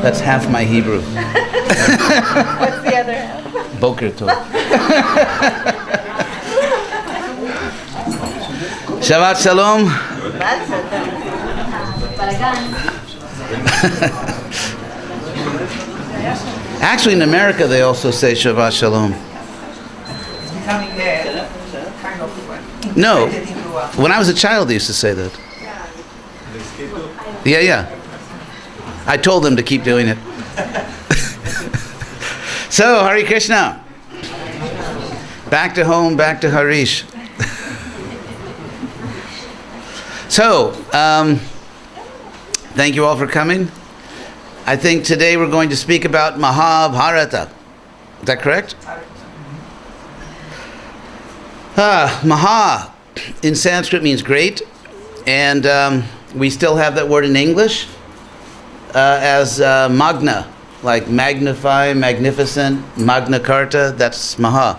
That's half my Hebrew. What's the other half? Boker Tov. Shabbat Shalom. Actually, in America, they also say Shabbat Shalom. No. When I was a child, they used to say that. Yeah. I told them to keep doing it. So, Hare Krishna. Back to home, back to Harish. So, thank you all for coming. I think today we're going to speak about Mahabharata. Is that correct? Maha in Sanskrit means great, and we still have that word in English as Magna, like magnify, magnificent, Magna Carta, that's Maha.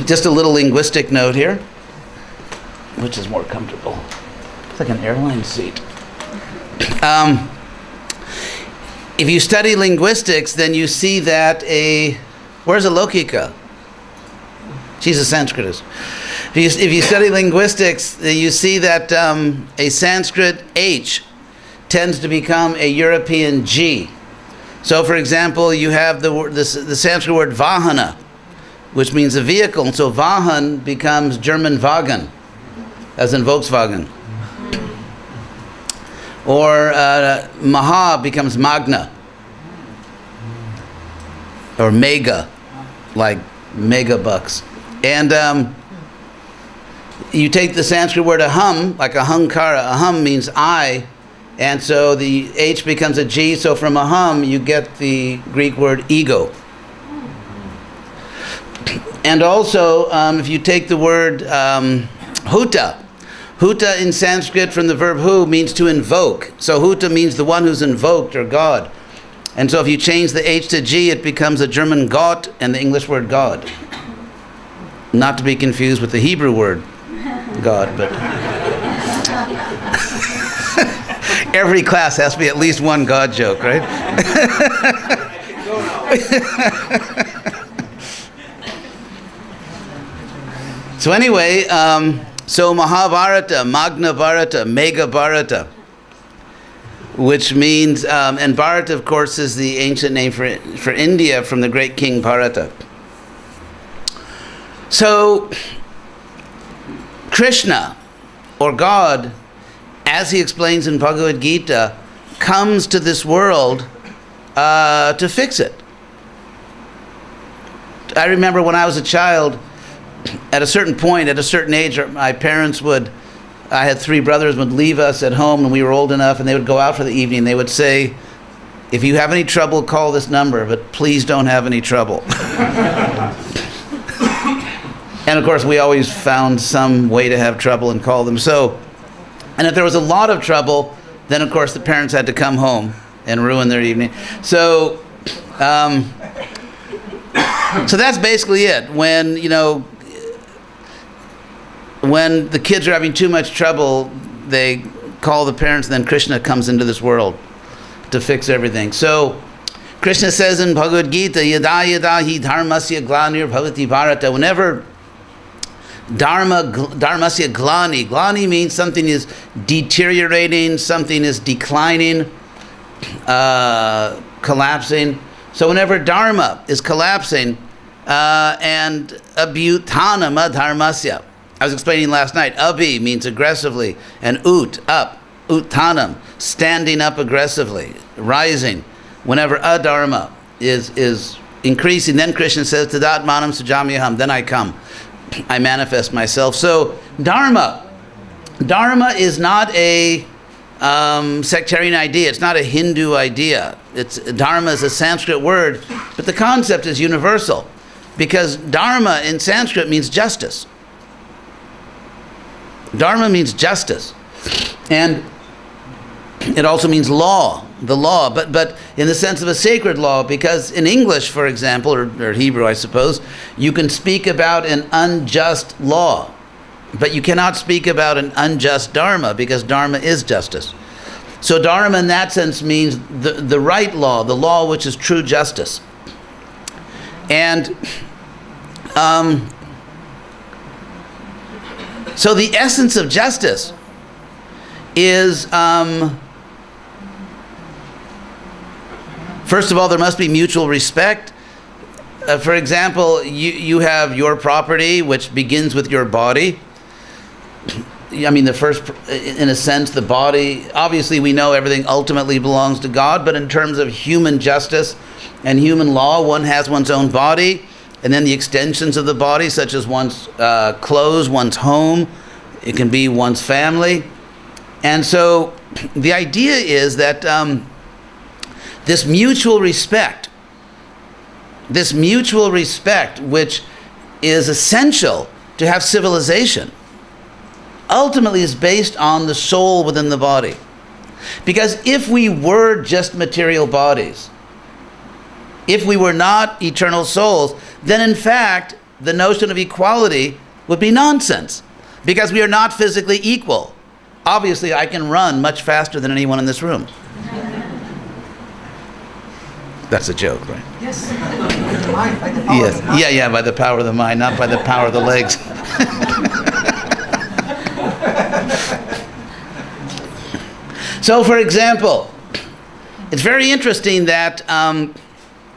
Just a little linguistic note here, which is more comfortable. It's like an airline seat. If you study linguistics, then you see that where's a Lokika? She's a Sanskritist. If you study linguistics, you see that a Sanskrit H tends to become a European G. So, for example, you have the Sanskrit word Vahana, which means a vehicle. And so Vahan becomes German Wagen, as in Volkswagen. Or Maha becomes Magna. Or Mega, like mega bucks. And you take the Sanskrit word aham, like ahankara. Aham means I. And so the H becomes a G. So from aham, you get the Greek word ego. And also, if you take the word huta, huta in Sanskrit from the verb hu means to invoke. So huta means the one who's invoked, or God. And so if you change the H to G, it becomes a German Gott and the English word God. Not to be confused with the Hebrew word God, but every class has to be at least one God joke, right? So anyway, so Mahabharata, Magna Bharata, Mega Bharata, which means, and Bharata, of course, is the ancient name for India from the great king Bharata. So, Krishna, or God, as he explains in Bhagavad Gita, comes to this world to fix it. I remember when I was a child, at a certain point, at a certain age, my parents I had 3 brothers, would leave us at home when we were old enough, and they would go out for the evening. They would say, if you have any trouble, call this number, but please don't have any trouble. And of course, we always found some way to have trouble and call them. So, and if there was a lot of trouble, then of course the parents had to come home and ruin their evening. So, so that's basically it. When the kids are having too much trouble, they call the parents, and then Krishna comes into this world to fix everything. So Krishna says in Bhagavad Gita, yada yada hi dharmasya glanir bhavati bharata. Whenever dharmasya glani means something is deteriorating, something is declining, collapsing. So whenever dharma is collapsing, and abhyutanam dharmasya, I was explaining last night, abhi means aggressively, and up, uttanam, standing up aggressively, rising. Whenever adharma is increasing, then Krishna says, tadatmanam sujamyaham, then I come, I manifest myself. So dharma is not a sectarian idea, it's not a Hindu idea. Dharma is a Sanskrit word, but the concept is universal, because dharma in Sanskrit means justice. Dharma means justice, and it also means law, the law, but in the sense of a sacred law, because in English, for example, or Hebrew, I suppose, you can speak about an unjust law, but you cannot speak about an unjust dharma, because dharma is justice. So dharma in that sense means the right law, the law which is true justice. And so the essence of justice is, first of all, there must be mutual respect. For example, you have your property, which begins with your body. I mean, the first, in a sense, the body, obviously we know everything ultimately belongs to God, but in terms of human justice and human law, one has one's own body, and then the extensions of the body, such as one's clothes, one's home, it can be one's family. And so the idea is that this mutual respect, which is essential to have civilization, ultimately is based on the soul within the body. Because if we were just material bodies, if we were not eternal souls, then in fact the notion of equality would be nonsense, because we are not physically equal. Obviously I can run much faster than anyone in this room. That's a joke, right? Yes. By the power of the mind. Yeah, by the power of the mind, not by the power of the legs. So, for example, it's very interesting that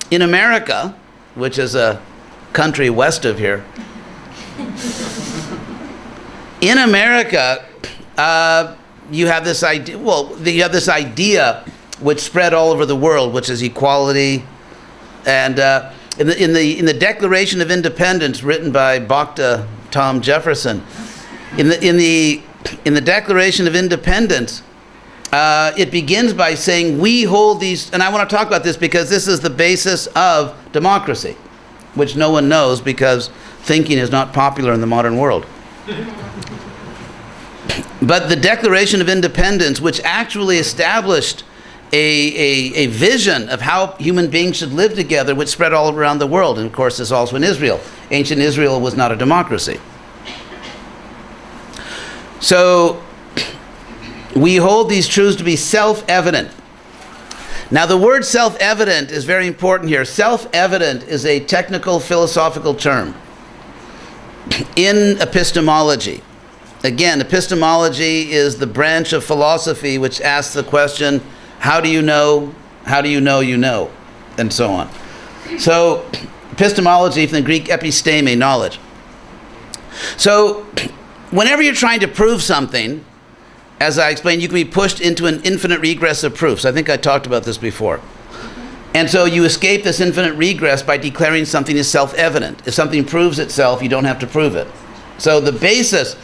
in America, which is a country west of here, in America, you have this idea. Well, you have this idea which spread all over the world, which is equality, and in the Declaration of Independence, written by Bhakta Tom Jefferson, in the Declaration of Independence, it begins by saying we hold these, and I want to talk about this because this is the basis of democracy, which no one knows because thinking is not popular in the modern world. But the Declaration of Independence, which actually established a vision of how human beings should live together, which spread all around the world, and of course is also in Israel. Ancient Israel was not a democracy. So we hold these truths to be self-evident. Now the word self-evident is very important here. Self-evident is a technical philosophical term in epistemology. Again, epistemology is the branch of philosophy which asks the question, how do you know you know, and so on. So epistemology from the Greek episteme, knowledge. So whenever you're trying to prove something, as I explained, you can be pushed into an infinite regress of proofs. I think I talked about this before. And so you escape this infinite regress by declaring something is self-evident. If something proves itself, you don't have to prove it. So the basis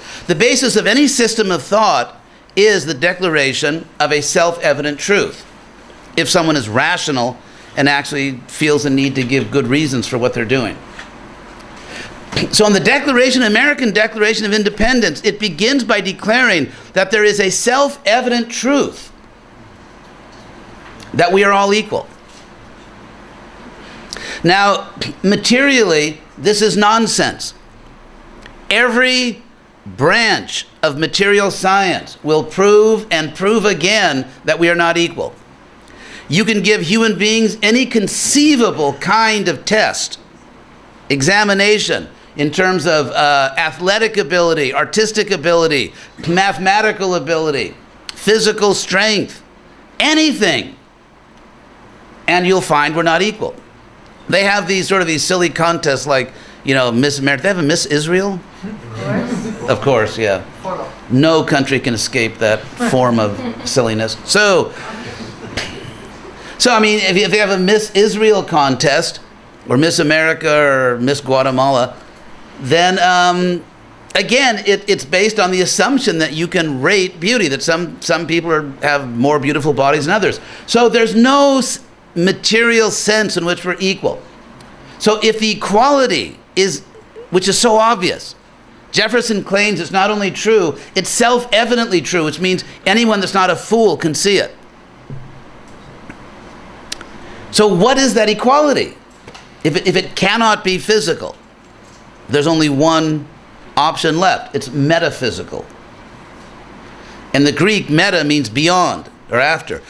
of any system of thought is the declaration of a self-evident truth. If someone is rational and actually feels a need to give good reasons for what they're doing. So in the American Declaration of Independence, it begins by declaring that there is a self-evident truth that we are all equal. Now, materially, this is nonsense. Every branch of material science will prove and prove again that we are not equal. You can give human beings any conceivable kind of test, examination, in terms of athletic ability, artistic ability, mathematical ability, physical strength, anything, and you'll find we're not equal. They have these silly contests like, Miss America. They have a Miss Israel? Of course, yeah. No country can escape that form of silliness. So I mean, if they have a Miss Israel contest, or Miss America, or Miss Guatemala, then again, it's based on the assumption that you can rate beauty, that some people have more beautiful bodies than others. So there's no material sense in which we're equal. So if the equality is, which is so obvious, Jefferson claims it's not only true, it's self-evidently true, which means anyone that's not a fool can see it. So what is that equality? If it cannot be physical, there's only one option left. It's metaphysical. And the Greek meta means beyond. or after.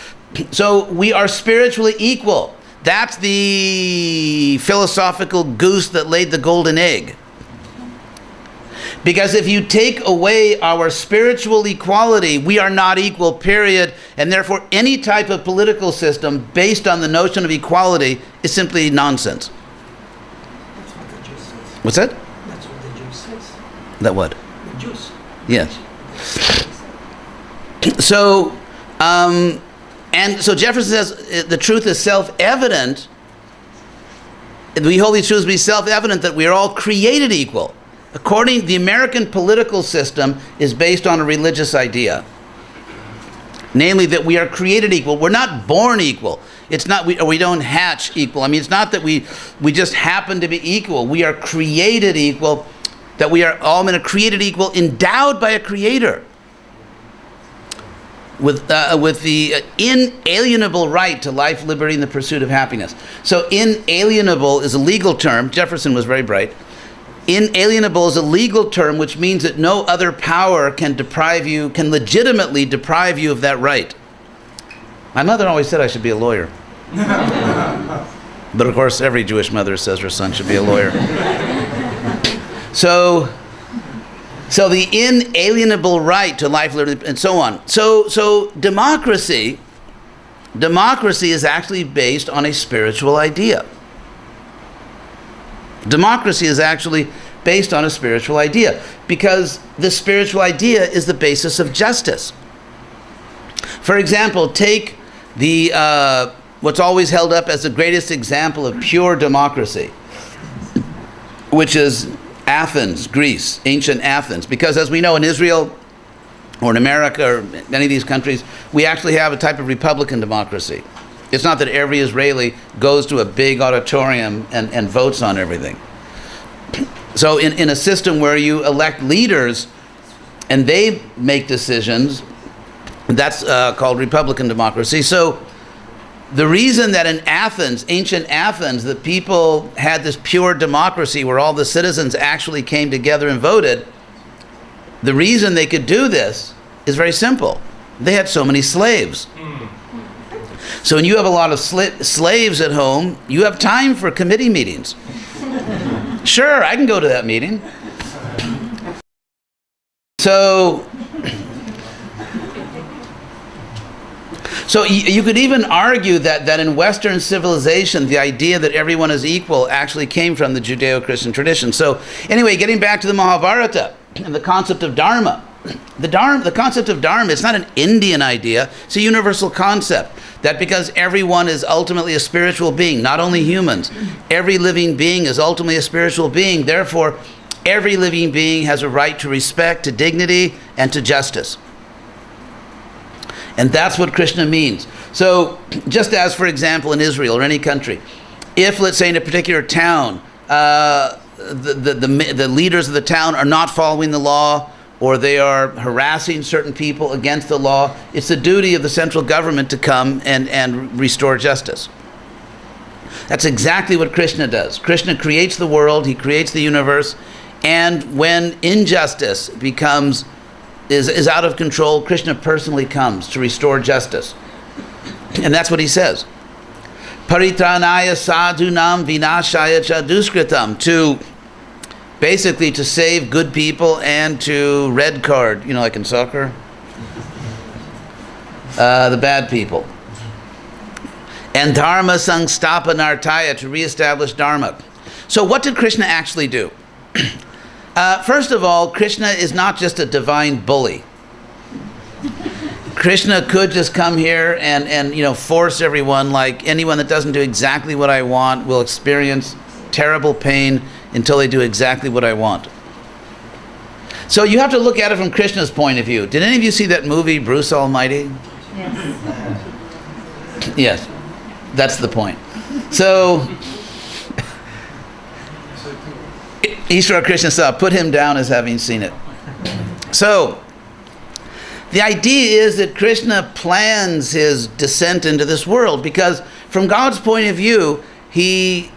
So we are spiritually equal. That's the philosophical goose that laid the golden egg. Because if you take away our spiritual equality, we are not equal, period. And therefore, any type of political system based on the notion of equality is simply nonsense. That's what the Jews says. What's that? That's what the Jews says. That what? The Jews. Yes. So, and so Jefferson says the truth is self-evident. We hold these truths to be self-evident that we are all created equal. According, the American political system is based on a religious idea. Namely, that we are created equal. We're not born equal. It's not, we don't hatch equal. I mean, it's not that we just happen to be equal. We are created equal, that we are all men are created equal, endowed by a creator. With the inalienable right to life, liberty, and the pursuit of happiness. So inalienable is a legal term. Jefferson was very bright. Inalienable is a legal term, which means that no other power can legitimately deprive you of that right. My mother always said I should be a lawyer. But of course, every Jewish mother says her son should be a lawyer. So the inalienable right to life, liberty, and so on. So democracy is actually based on a spiritual idea. Democracy is actually based on a spiritual idea because the spiritual idea is the basis of justice. For example, take the what's always held up as the greatest example of pure democracy, which is Athens, Greece, ancient Athens. Because as we know, in Israel or in America or any of these countries, we actually have a type of republican democracy. It's not that every Israeli goes to a big auditorium and votes on everything. So in a system where you elect leaders and they make decisions, that's called republican democracy. So the reason that in Athens, ancient Athens, the people had this pure democracy where all the citizens actually came together and voted, the reason they could do this is very simple. They had so many slaves. So when you have a lot of slaves at home, you have time for committee meetings. Sure, I can go to that meeting. So you could even argue that in Western civilization, the idea that everyone is equal actually came from the Judeo-Christian tradition. So anyway, getting back to the Mahabharata and the concept of dharma. The concept of dharma, it's not an Indian idea, it's a universal concept. That because everyone is ultimately a spiritual being, not only humans, every living being is ultimately a spiritual being. Therefore, every living being has a right to respect, to dignity, and to justice. And that's what Krishna means. So, just as, for example, in Israel or any country, if, let's say, in a particular town, the leaders of the town are not following the law, or they are harassing certain people against the law, it's the duty of the central government to come and restore justice. That's exactly what Krishna does. Krishna creates the world, he creates the universe, and when injustice is out of control, Krishna personally comes to restore justice. And that's what he says. Paritranaya sadhunam vinashaya cha duskritam, basically to save good people and to red card, like in soccer, the bad people. And dharma sangstapanartaya, to reestablish dharma. So what did Krishna actually do? First of all, Krishna is not just a divine bully. Krishna could just come here and force everyone, like anyone that doesn't do exactly what I want will experience terrible pain until they do exactly what I want. So you have to look at it from Krishna's point of view. Did any of you see that movie, Bruce Almighty? Yes. Yes, that's the point. So, Ishvara Krishna saw, put him down as having seen it. So, the idea is that Krishna plans his descent into this world because from God's point of view, he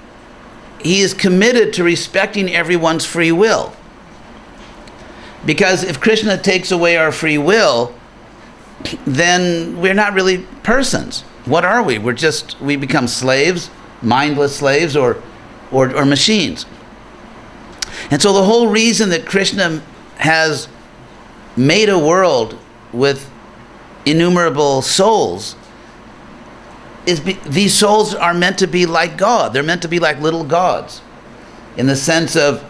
is committed to respecting everyone's free will. Because if Krishna takes away our free will, then we're not really persons. What are we? We become slaves, mindless slaves, or machines. And so the whole reason that Krishna has made a world with innumerable souls is these souls are meant to be like God. They're meant to be like little gods in the sense of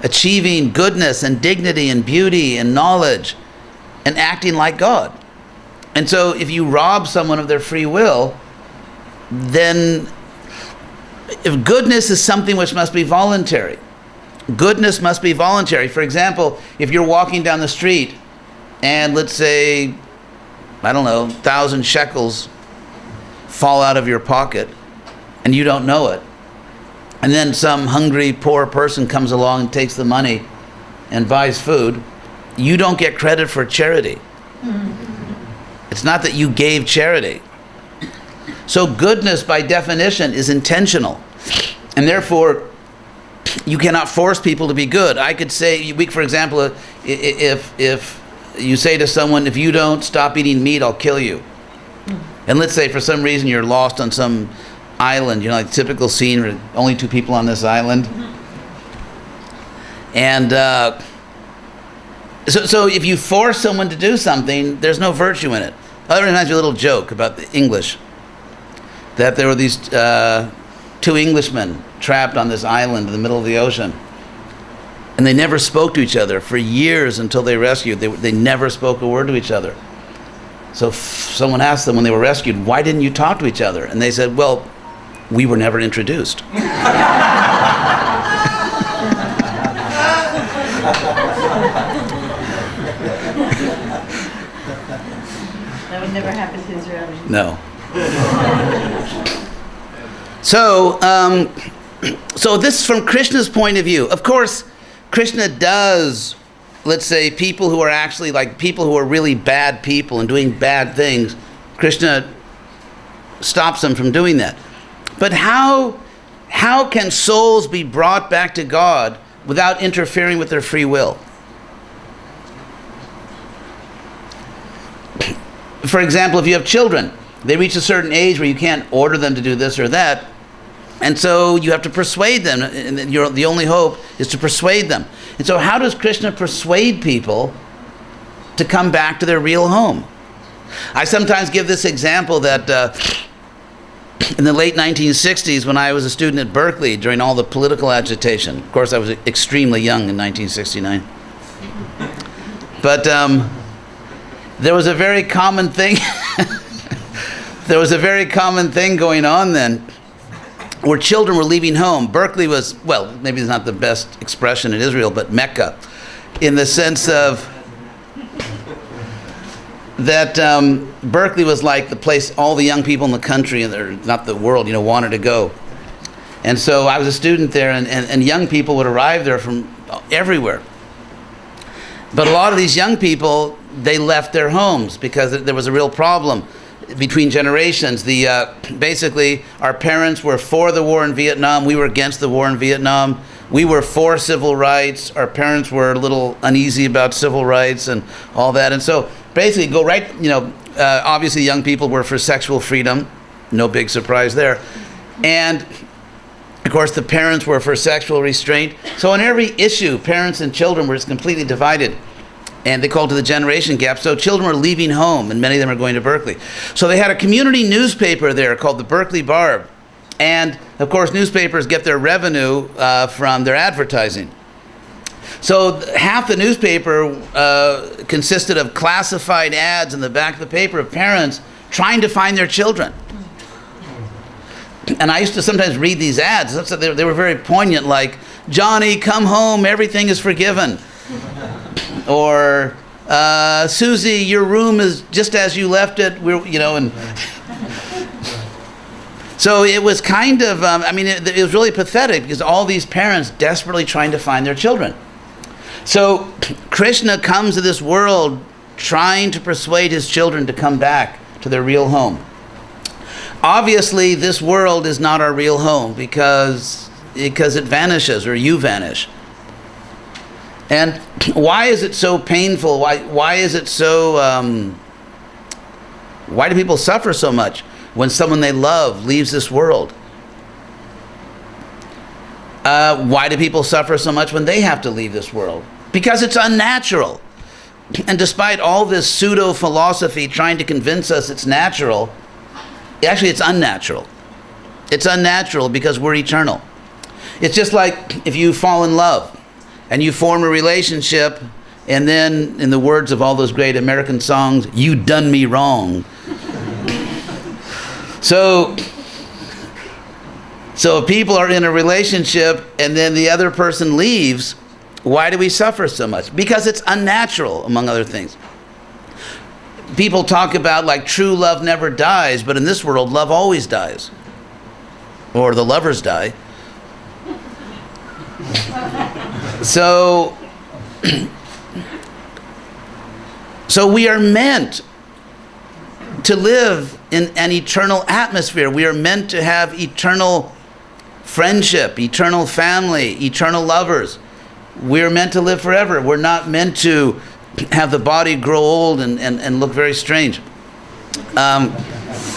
achieving goodness and dignity and beauty and knowledge and acting like God. And so if you rob someone of their free will, then if goodness is something which must be voluntary. Goodness must be voluntary. For example, if you're walking down the street and let's say, 1,000 shekels fall out of your pocket and you don't know it, and then some hungry poor person comes along and takes the money and buys food, you don't get credit for charity. It's not that you gave charity. So goodness by definition is intentional, and therefore you cannot force people to be good. I could say, for example, if you say to someone, if you don't stop eating meat, I'll kill you. And let's say for some reason you're lost on some island, like typical scene where only two people on this island. And so if you force someone to do something, there's no virtue in it. That reminds me of a little joke about the English, that there were these two Englishmen trapped on this island in the middle of the ocean. And they never spoke to each other for years until they rescued. They never spoke a word to each other. So someone asked them when they were rescued, why didn't you talk to each other? And they said, well, we were never introduced. That would never happen to Israelis. No. So this is from Krishna's point of view. Of course, Krishna does, let's say, people who are actually like people who are really bad people and doing bad things, Krishna stops them from doing that. But how can souls be brought back to God without interfering with their free will? For example, if you have children, they reach a certain age where you can't order them to do this or that, and so you have to persuade them, and the only hope is to persuade them. And so how does Krishna persuade people to come back to their real home? I sometimes give this example that in the late 1960s, when I was a student at Berkeley during all the political agitation, of course I was extremely young in 1969, but there was a very common thing going on then, where children were leaving home. Berkeley was, well, maybe it's not the best expression in Israel, but Mecca, in the sense of that Berkeley was like the place all the young people in the country, and not the world, wanted to go. And so I was a student there, and young people would arrive there from everywhere. But a lot of these young people, they left their homes because there was a real problem between generations. Basically, our parents were for the war in Vietnam. We were against the war in Vietnam. We were for civil rights. Our parents were a little uneasy about civil rights and all that. And so basically, obviously young people were for sexual freedom. No big surprise there. And of course, the parents were for sexual restraint. So on every issue, parents and children were just completely divided. And they called it the generation gap. So children were leaving home, and many of them are going to Berkeley. So they had a community newspaper there called the Berkeley Barb. And of course, newspapers get their revenue from their advertising. So half the newspaper consisted of classified ads in the back of the paper of parents trying to find their children. And I used to sometimes read these ads. They were very poignant, like, Johnny, come home, everything is forgiven. Or, Susie, your room is just as you left it. And so it was kind of, it was really pathetic because all these parents desperately trying to find their children. So Krishna comes to this world trying to persuade his children to come back to their real home. Obviously, this world is not our real home because it vanishes, or you vanish. And why is it so painful? Why is it so Why do people suffer so much when someone they love leaves this world? Why do people suffer so much when they have to leave this world? Because it's unnatural. And despite all this pseudo-philosophy trying to convince us it's natural, actually it's unnatural. It's unnatural because we're eternal. It's just like if you fall in love and you form a relationship, and then, in the words of all those great American songs, you done me wrong. So if people are in a relationship and then the other person leaves, why do we suffer so much? Because it's unnatural, among other things. People talk about like true love never dies, but in this world, love always dies. Or the lovers die. So we are meant to live in an eternal atmosphere. We are meant to have eternal friendship, eternal family, eternal lovers. We are meant to live forever. We're not meant to have the body grow old and look very strange.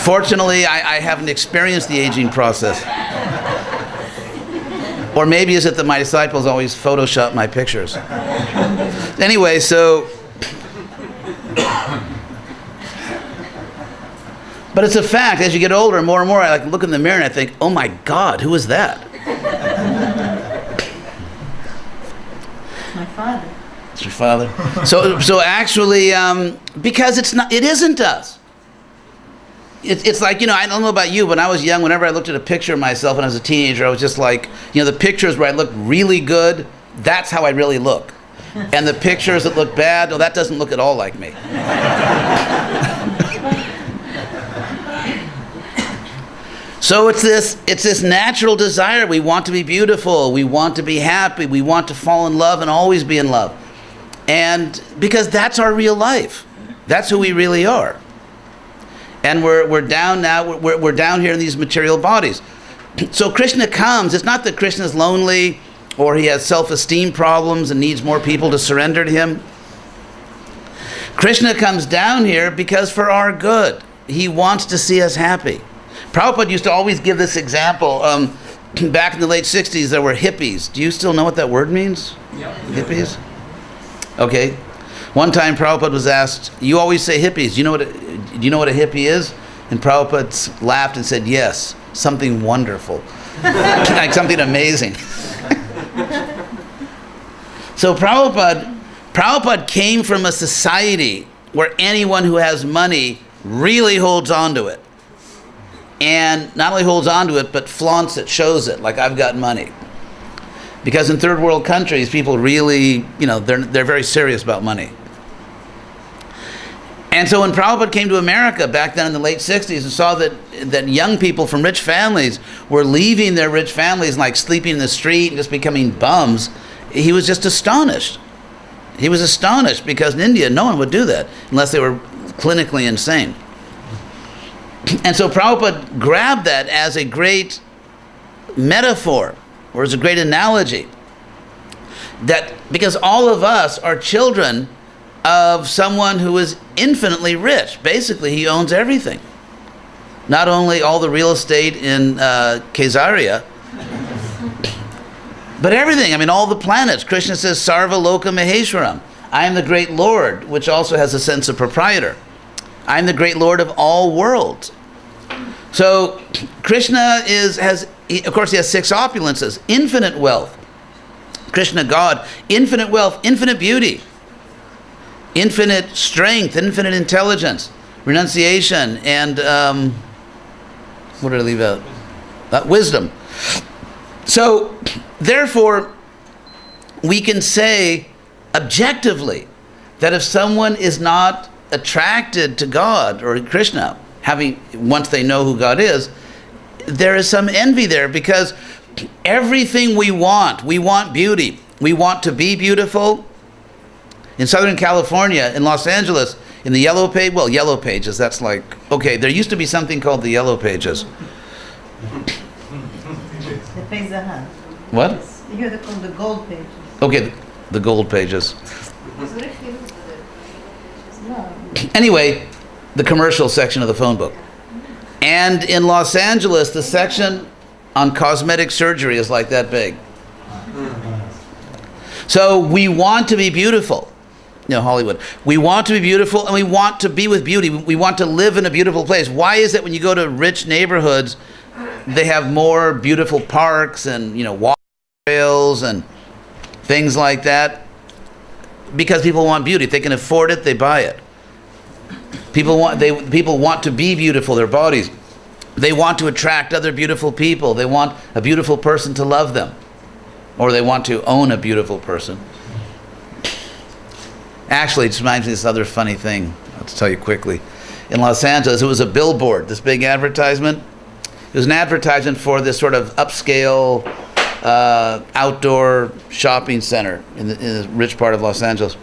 Fortunately, I haven't experienced the aging process. Or maybe is it that my disciples always Photoshop my pictures? Anyway, so... But it's a fact. As you get older, more and more, I like look in the mirror and I think, oh my God, who is that? My father. It's your father. So actually, because it isn't us. It's like, I don't know about you, when I was young, whenever I looked at a picture of myself when I was a teenager, I was just like, the pictures where I look really good, that's how I really look. And the pictures that look bad, that doesn't look at all like me. So it's this natural desire. We want to be beautiful. We want to be happy. We want to fall in love and always be in love. And because that's our real life. That's who we really are. And we're down now. We're down here in these material bodies. So Krishna comes. It's not that Krishna's lonely or he has self-esteem problems and needs more people to surrender to him. Krishna comes down here because for our good. He wants to see us happy. Prabhupada used to always give this example. Back in the late 60s, there were hippies. Do you still know what that word means? Yep. Hippies? Okay. One time Prabhupada was asked, you always say hippies. Do you know what a hippie is? And Prabhupada laughed and said, yes, something wonderful. Like something amazing. So Prabhupada came from a society where anyone who has money really holds on to it. And not only holds on to it, but flaunts it, shows it, like I've got money. Because in third world countries, people really, they're very serious about money. And so when Prabhupada came to America back then in the late 60s and saw that young people from rich families were leaving their rich families and like sleeping in the street and just becoming bums, he was just astonished. He was astonished because in India, no one would do that unless they were clinically insane. And so Prabhupada grabbed that as a great metaphor, or as a great analogy, that because all of us are children of someone who is infinitely rich. Basically, he owns everything. Not only all the real estate in Caesarea, but everything. I mean, all the planets. Krishna says, Sarva Loka Maheshwaram. I am the great Lord, which also has a sense of proprietor. I am the great Lord of all worlds. So Krishna of course he has 6 opulences, infinite wealth. Krishna, God, infinite wealth, infinite beauty, infinite strength, infinite intelligence, renunciation, and what did I leave out? Wisdom. So therefore, we can say objectively that if someone is not attracted to God or Krishna, once they know who God is, there is some envy there because everything we want beauty. We want to be beautiful. In Southern California, in Los Angeles, in the Yellow Pages, that's like, okay, there used to be something called the Yellow Pages. The Peizahan. What? Here they're called the Gold Pages. Okay, the Gold Pages. No. Anyway, the commercial section of the phone book. And in Los Angeles, the section on cosmetic surgery is like that big. So we want to be beautiful. Hollywood. We want to be beautiful, and we want to be with beauty. We want to live in a beautiful place. Why is it when you go to rich neighborhoods, they have more beautiful parks and, walk trails and things like that? Because people want beauty. If they can afford it, they buy it. People want to be beautiful, their bodies. They want to attract other beautiful people. They want a beautiful person to love them. Or they want to own a beautiful person. Actually, it reminds me of this other funny thing. I'll tell you quickly. In Los Angeles, it was a billboard, this big advertisement. It was an advertisement for this sort of upscale outdoor shopping center in the rich part of Los Angeles.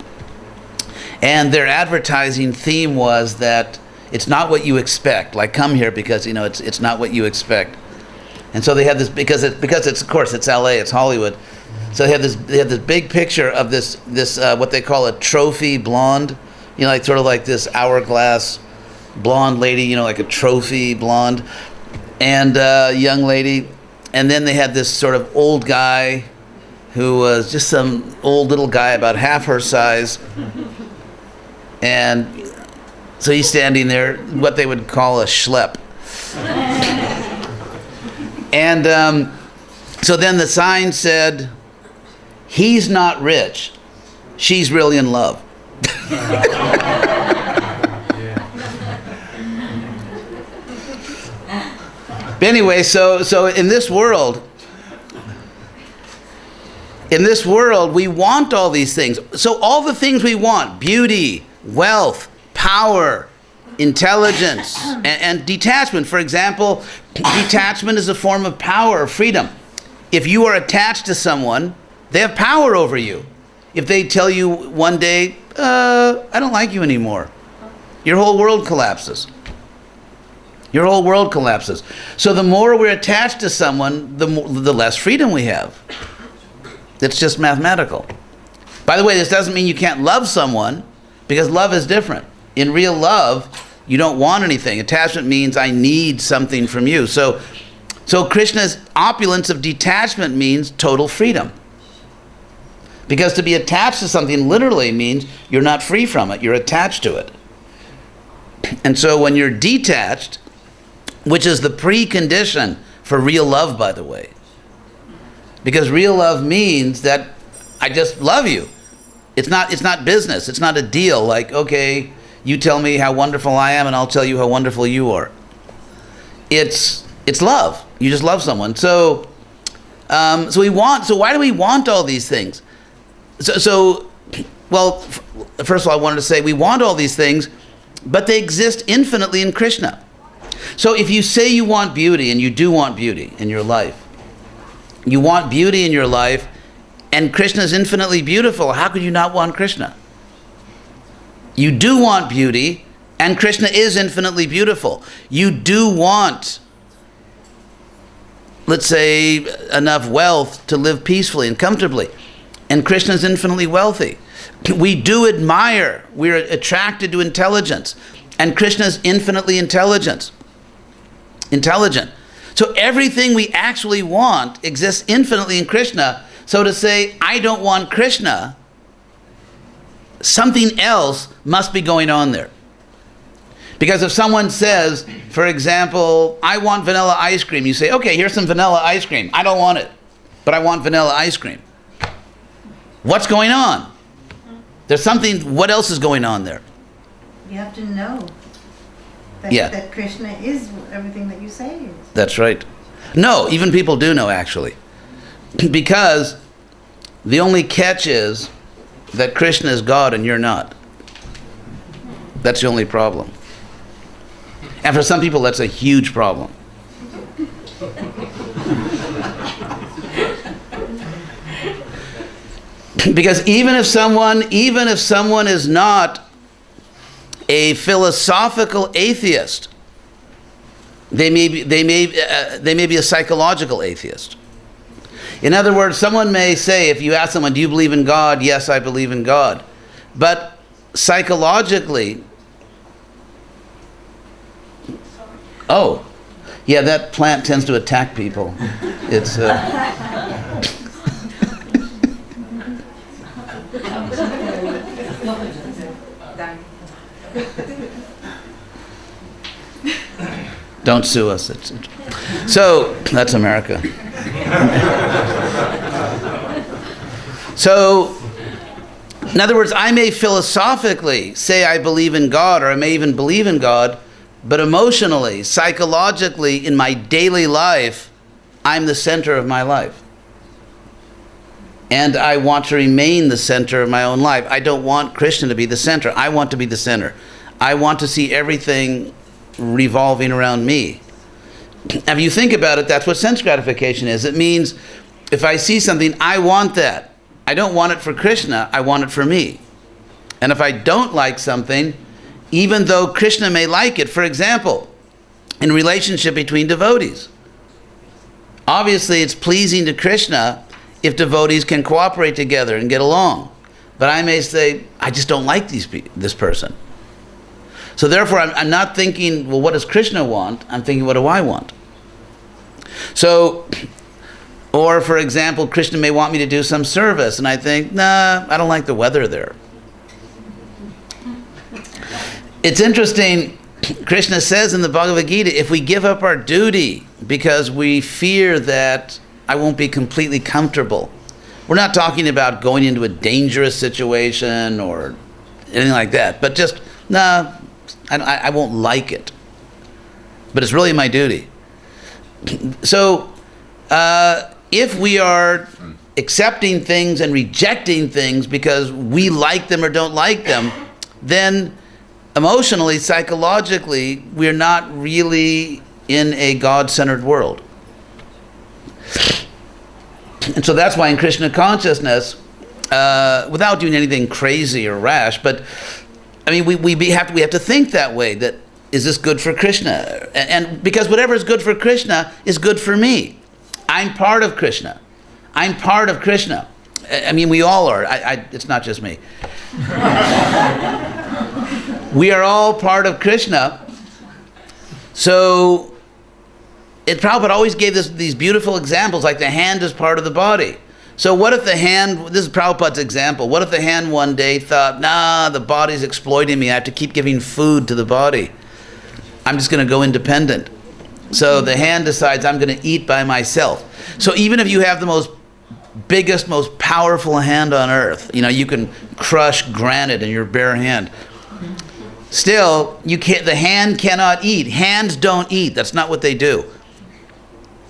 And their advertising theme was that it's not what you expect. Like, come here because, it's not what you expect. And so they had this, because it's, of course, it's LA, it's Hollywood. So they had this big picture of this what they call a trophy blonde, like sort of like this hourglass blonde lady, like a trophy blonde, and a young lady, and then they had this sort of old guy who was just some old little guy about half her size, and so he's standing there, what they would call a schlep, and so then the sign said, "He's not rich, she's really in love." But anyway, so in this world, we want all these things. So all the things we want, beauty, wealth, power, intelligence, and detachment. For example, detachment is a form of power or freedom. If you are attached to someone, they have power over you. If they tell you one day, I don't like you anymore, your whole world collapses. Your whole world collapses. So the more we're attached to someone, the less freedom we have. It's just mathematical. By the way, this doesn't mean you can't love someone, because love is different. In real love, you don't want anything. Attachment means I need something from you. So Krishna's opulence of detachment means total freedom. Because to be attached to something literally means you're not free from it, you're attached to it. And so when you're detached, which is the precondition for real love, by the way, because real love means that I just love you. It's not business, it's not a deal like, okay, you tell me how wonderful I am and I'll tell you how wonderful you are. It's love. You just love someone. So why do we want all these things? Well, first of all, I wanted to say we want all these things, but they exist infinitely in Krishna. So if you say you want beauty, and you do want beauty in your life, you want beauty in your life, and Krishna is infinitely beautiful, how could you not want Krishna? You do want beauty, and Krishna is infinitely beautiful. You do want, let's say, enough wealth to live peacefully and comfortably, and Krishna is infinitely wealthy. We do admire, we're attracted to intelligence, and Krishna is infinitely intelligent. So everything we actually want exists infinitely in Krishna. So to say, I don't want Krishna, something else must be going on there. Because if someone says, for example, I want vanilla ice cream, you say, okay, here's some vanilla ice cream. I don't want it, but I want vanilla ice cream. What's going on? There's something, what else is going on there? You have to know that Krishna is everything that you say he is. That's right. No, even people do know, actually. Because the only catch is that Krishna is God and you're not. That's the only problem. And for some people, that's a huge problem. Because even if someone is not a philosophical atheist, they may be a psychological atheist. In other words, someone may say, if you ask someone, do you believe in God? Yes, I believe in God. But psychologically, Oh, yeah, that plant tends to attack people. It's don't sue us. So that's America. So, in other words, I may philosophically say I believe in God, or I may even believe in God, but emotionally, psychologically, in my daily life, I'm the center of my life. And I want to remain the center of my own life. I don't want Krishna to be the center. I want to be the center. I want to see everything revolving around me. Now, if you think about it, that's what sense gratification is. It means if I see something, I want that. I don't want it for Krishna, I want it for me. And if I don't like something, even though Krishna may like it, for example, in relationship between devotees, obviously it's pleasing to Krishna if devotees can cooperate together and get along. But I may say, I just don't like this person. So therefore, I'm not thinking, well, what does Krishna want? I'm thinking, what do I want? So, or for example, Krishna may want me to do some service, and I think, nah, I don't like the weather there. It's interesting, Krishna says in the Bhagavad Gita, if we give up our duty because we fear that I won't be completely comfortable. We're not talking about going into a dangerous situation or anything like that, but just, nah, I won't like it. But it's really my duty. So, if we are accepting things and rejecting things because we like them or don't like them, then emotionally, psychologically, we're not really in a God-centered world. And so that's why in Krishna consciousness, without doing anything crazy or rash, but I mean, we have to think that way, that is this good for Krishna? And because whatever is good for Krishna is good for me. I'm part of Krishna. I'm part of Krishna. I mean, we all are. It's not just me. We are all part of Krishna. So, Prabhupada always gave these beautiful examples, like the hand is part of the body. So what if the hand, this is Prabhupada's example, what if the hand one day thought, nah, the body's exploiting me, I have to keep giving food to the body. I'm just going to go independent. So the hand decides I'm going to eat by myself. So even if you have the biggest, most powerful hand on earth, you can crush granite in your bare hand. Still, the hand cannot eat. Hands don't eat. That's not what they do.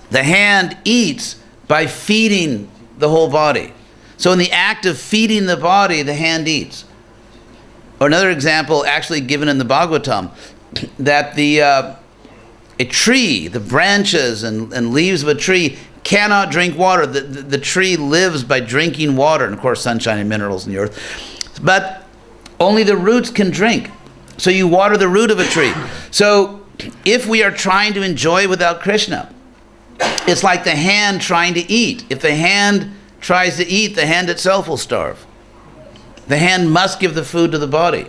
The hand eats by feeding the whole body. So in the act of feeding the body, the hand eats. Or another example actually given in the Bhagavatam, that a tree, the branches and leaves of a tree cannot drink water. The tree lives by drinking water, and of course sunshine and minerals in the earth. But only the roots can drink. So you water the root of a tree. So if we are trying to enjoy without Krishna, it's like the hand trying to eat. If the hand tries to eat, the hand itself will starve. The hand must give the food to the body.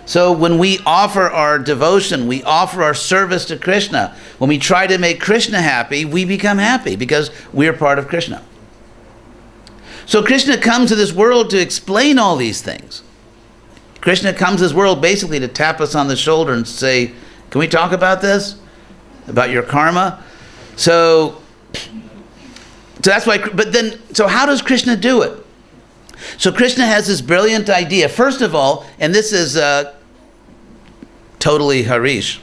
So when we offer our devotion, we offer our service to Krishna, when we try to make Krishna happy, we become happy because we're part of Krishna. So Krishna comes to this world to explain all these things. Krishna comes to this world basically to tap us on the shoulder and say, can we talk about this? About your karma? So that's why, so how does Krishna do it? So Krishna has this brilliant idea. First of all, and this is totally Harish,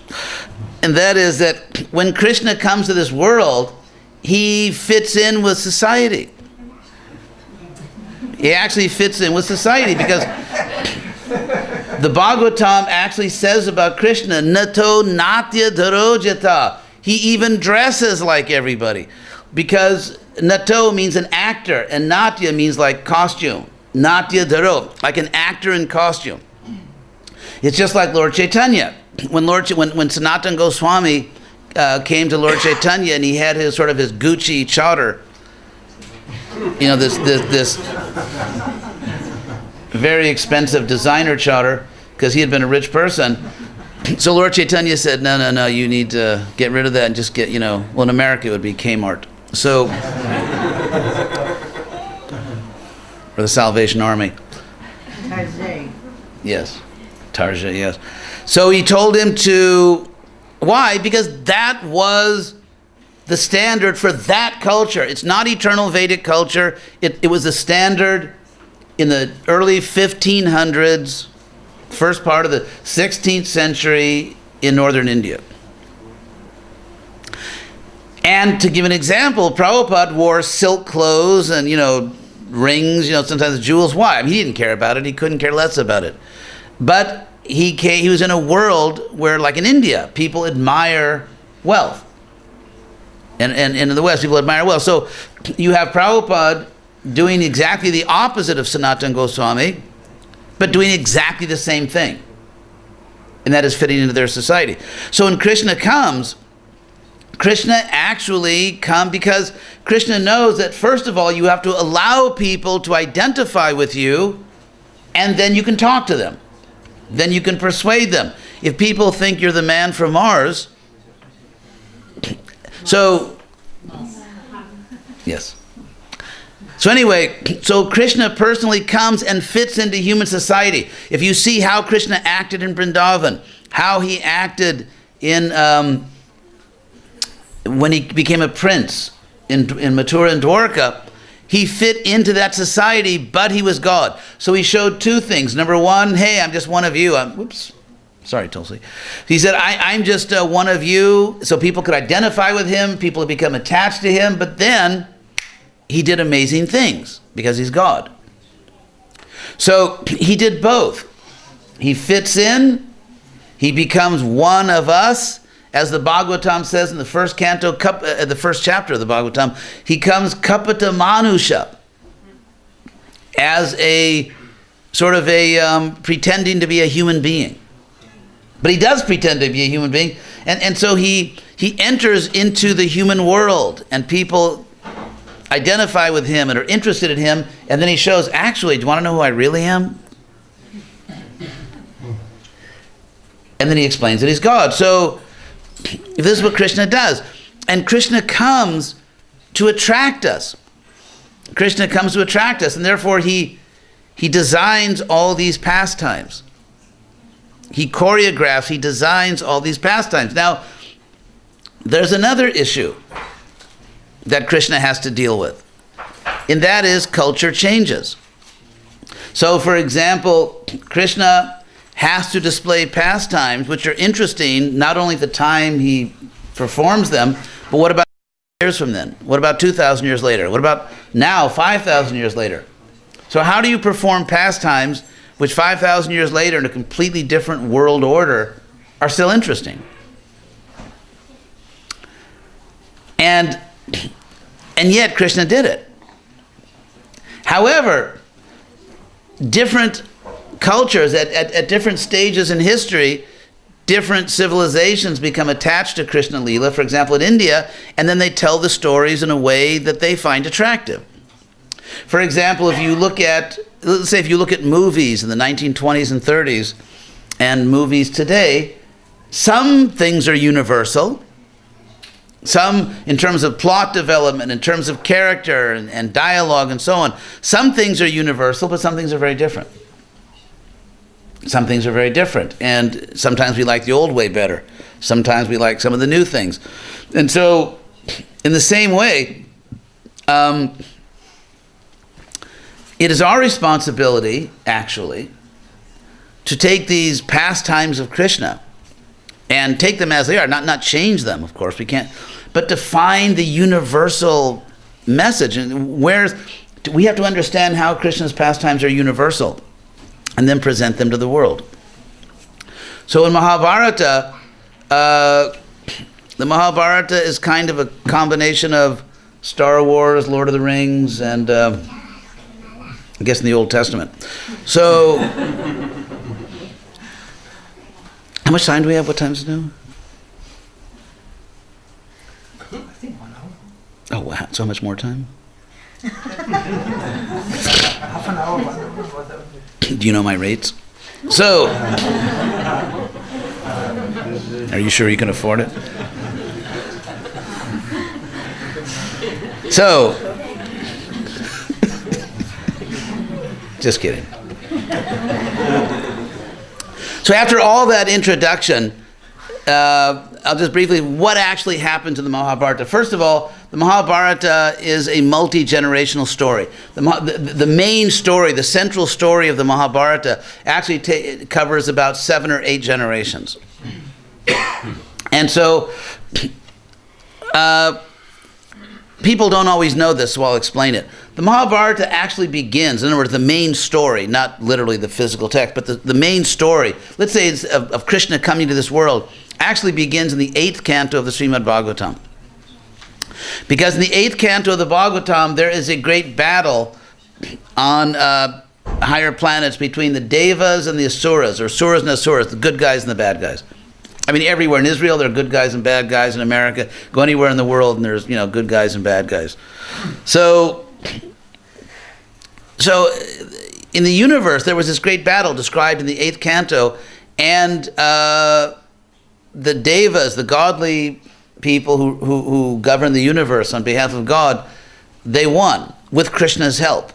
and that is that when Krishna comes to this world, he fits in with society. He actually fits in with society because the Bhagavatam actually says about Krishna, Nato Natya Dharojata. He even dresses like everybody. Because Nato means an actor, and Natya means like costume. Natya Dharo, like an actor in costume. It's just like Lord Chaitanya. When Sanatana Goswami came to Lord Chaitanya and he had his Gucci chadar, this very expensive designer chadar, because he had been a rich person, So Lord Chaitanya said, no, you need to get rid of that and just get, well, in America it would be Kmart. So, or the Salvation Army. Tarjay. Yes. Tarja, yes. So he told him to, why? Because that was the standard for that culture. It's not eternal Vedic culture. It was the standard in the early 1500s, first part of the 16th century in northern India. And to give an example, Prabhupada wore silk clothes and, rings, sometimes jewels. Why? I mean, he didn't care about it. He couldn't care less about it. But he was in a world where, like in India, people admire wealth. And in the West, people admire wealth. So you have Prabhupada doing exactly the opposite of Sanatana Goswami, but doing exactly the same thing. And that is fitting into their society. So when Krishna comes, Krishna actually comes because Krishna knows that, first of all, you have to allow people to identify with you, and then you can talk to them. Then you can persuade them. If people think you're the man from Mars, so, yes. So anyway, so Krishna personally comes and fits into human society. If you see how Krishna acted in Vrindavan, how he acted in when he became a prince in Mathura and Dwarka, he fit into that society, but he was God. So he showed two things. Number one, hey, I'm just one of you. Sorry, Tulsi. He said, I'm just one of you, so people could identify with him, people would become attached to him, but then he did amazing things because he's God. So he did both. He fits in, he becomes one of us. As the Bhagavatam says in the first canto, the first chapter of the Bhagavatam, he comes kapata manusha, as a sort of a pretending to be a human being. But he does pretend to be a human being. And so he enters into the human world, and people identify with him and are interested in him, and then he shows, actually, do you want to know who I really am? And then he explains that he's God. So this is what Krishna does. And Krishna comes to attract us. Krishna comes to attract us, and therefore he designs all these pastimes. He choreographs, he designs all these pastimes. Now, there's another issue that Krishna has to deal with, and that is culture changes. So, for example, Krishna has to display pastimes which are interesting, not only at the time he performs them, but what about years from then? What about 2,000 years later? What about now, 5,000 years later? So how do you perform pastimes which 5,000 years later in a completely different world order are still interesting? And yet Krishna did it. However, different cultures at different stages in history, different civilizations become attached to Krishna Leela, for example in India, and then they tell the stories in a way that they find attractive. For example, if you look at, let's say if you look at movies in the 1920s and 30s and movies today, some things are universal. Some, in terms of plot development, in terms of character and dialogue and so on, some things are universal, but some things are very different. Some things are very different, and sometimes we like the old way better. Sometimes we like some of the new things. And so, in the same way, it is our responsibility, actually, to take these pastimes of Krishna and take them as they are, not change them, of course, we can't, but to find the universal message. And we have to understand how Krishna's pastimes are universal, and then present them to the world. So in Mahabharata, the Mahabharata is kind of a combination of Star Wars, Lord of the Rings, and I guess in the Old Testament. So, how much time do we have? What time is it now? I think 1 hour. Oh wow, so much more time? Half an hour, 1 hour, whatever. Do you know my rates? So, Are you sure you can afford it? So, just kidding. So after all that introduction, I'll just briefly, what actually happened to the Mahabharata? First of all, the Mahabharata is a multi-generational story. The main story, the central story of the Mahabharata actually covers about 7 or 8 generations. And so, people don't always know this, so I'll explain it. The Mahabharata actually begins, in other words, the main story, not literally the physical text, but the main story, let's say it's of Krishna coming to this world, actually begins in the 8th canto of the Srimad Bhagavatam. Because in the 8th canto of the Bhagavatam, there is a great battle on higher planets between the Devas and the Asuras, or Suras and Asuras, the good guys and the bad guys. I mean, everywhere in Israel, there are good guys and bad guys. In America, go anywhere in the world, and there's, good guys and bad guys. So in the universe, there was this great battle described in the 8th canto, and the Devas, the godly people who govern the universe on behalf of God, they won with Krishna's help.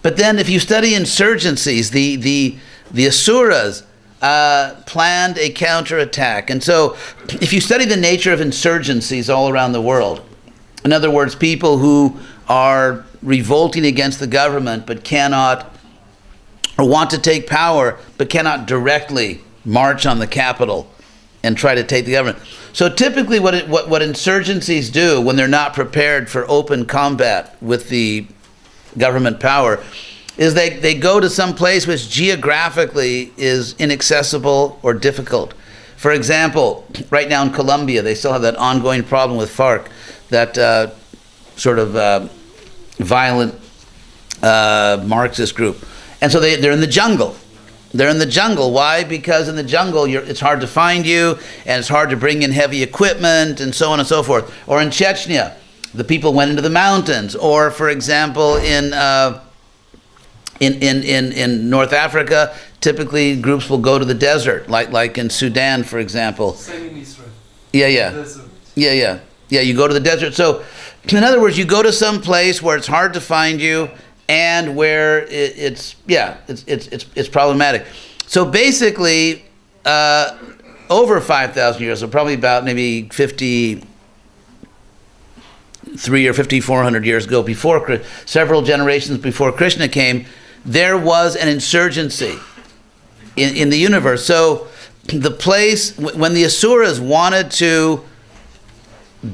But then, if you study insurgencies, the asuras planned a counterattack. And so, if you study the nature of insurgencies all around the world, in other words, people who are revolting against the government but cannot, or want to take power but cannot directly march on the capital and try to take the government. So typically what insurgencies do when they're not prepared for open combat with the government power is they go to some place which geographically is inaccessible or difficult. For example, right now in Colombia, they still have that ongoing problem with FARC, that violent Marxist group. And so they're in the jungle. They're in the jungle. Why? Because in the jungle, it's hard to find you, and it's hard to bring in heavy equipment, and so on and so forth. Or in Chechnya, the people went into the mountains. Or, for example, in North Africa, typically groups will go to the desert, like in Sudan, for example. Same in Israel. Yeah. Desert. Yeah. You go to the desert. So, in other words, you go to some place where it's hard to find you, and where it's problematic. So basically, over 5,000 years, so probably about maybe 53 or 5,400 years ago, several generations before Krishna came, there was an insurgency in the universe. So the place, when the Asuras wanted to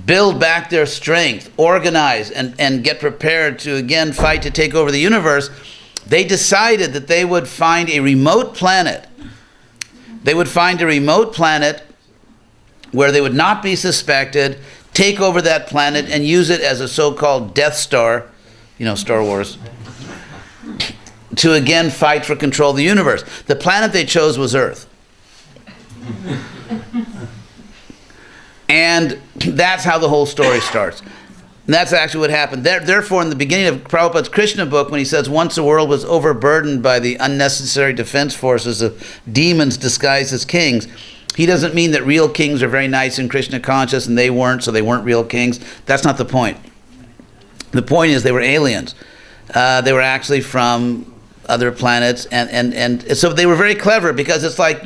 build back their strength, organize, and get prepared to again fight to take over the universe, they decided that they would find a remote planet. They would find a remote planet where they would not be suspected, take over that planet, and use it as a so-called Death Star, Star Wars, to again fight for control of the universe. The planet they chose was Earth. And that's how the whole story starts. And that's actually what happened. Therefore, in the beginning of Prabhupada's Krishna book, when he says, once the world was overburdened by the unnecessary defense forces of demons disguised as kings, he doesn't mean that real kings are very nice and Krishna conscious and they weren't, so they weren't real kings. That's not the point. The point is they were aliens. They were actually from other planets. And so they were very clever, because it's like,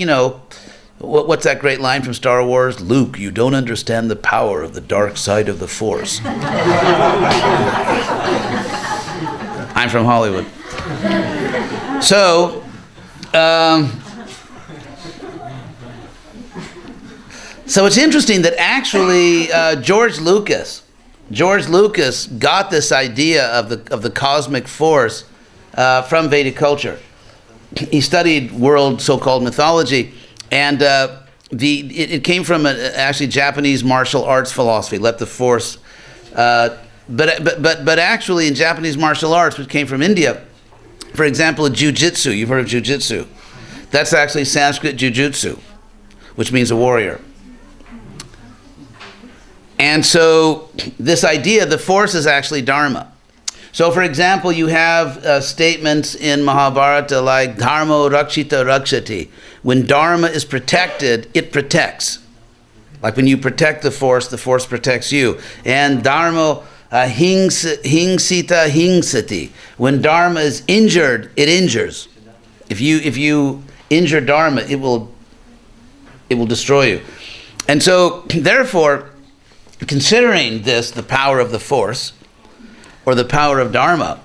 what's that great line from Star Wars? Luke, you don't understand the power of the dark side of the Force. I'm from Hollywood. So, so it's interesting that actually George Lucas got this idea of the cosmic force from Vedic culture. He studied world so-called mythology. And it came from actually Japanese martial arts philosophy. Let the force, but actually in Japanese martial arts, which came from India, for example, jiu-jitsu. You've heard of jiu-jitsu? That's actually Sanskrit jujutsu, which means a warrior. And so this idea, the force is actually dharma. So, for example, you have statements in Mahabharata like dharma rakshita rakshati, when dharma is protected, it protects. Like when you protect the force protects you. And dharma hingsita hingsati. When dharma is injured, it injures. If you injure dharma, it will destroy you. And so, therefore, considering this, the power of the force, or the power of dharma,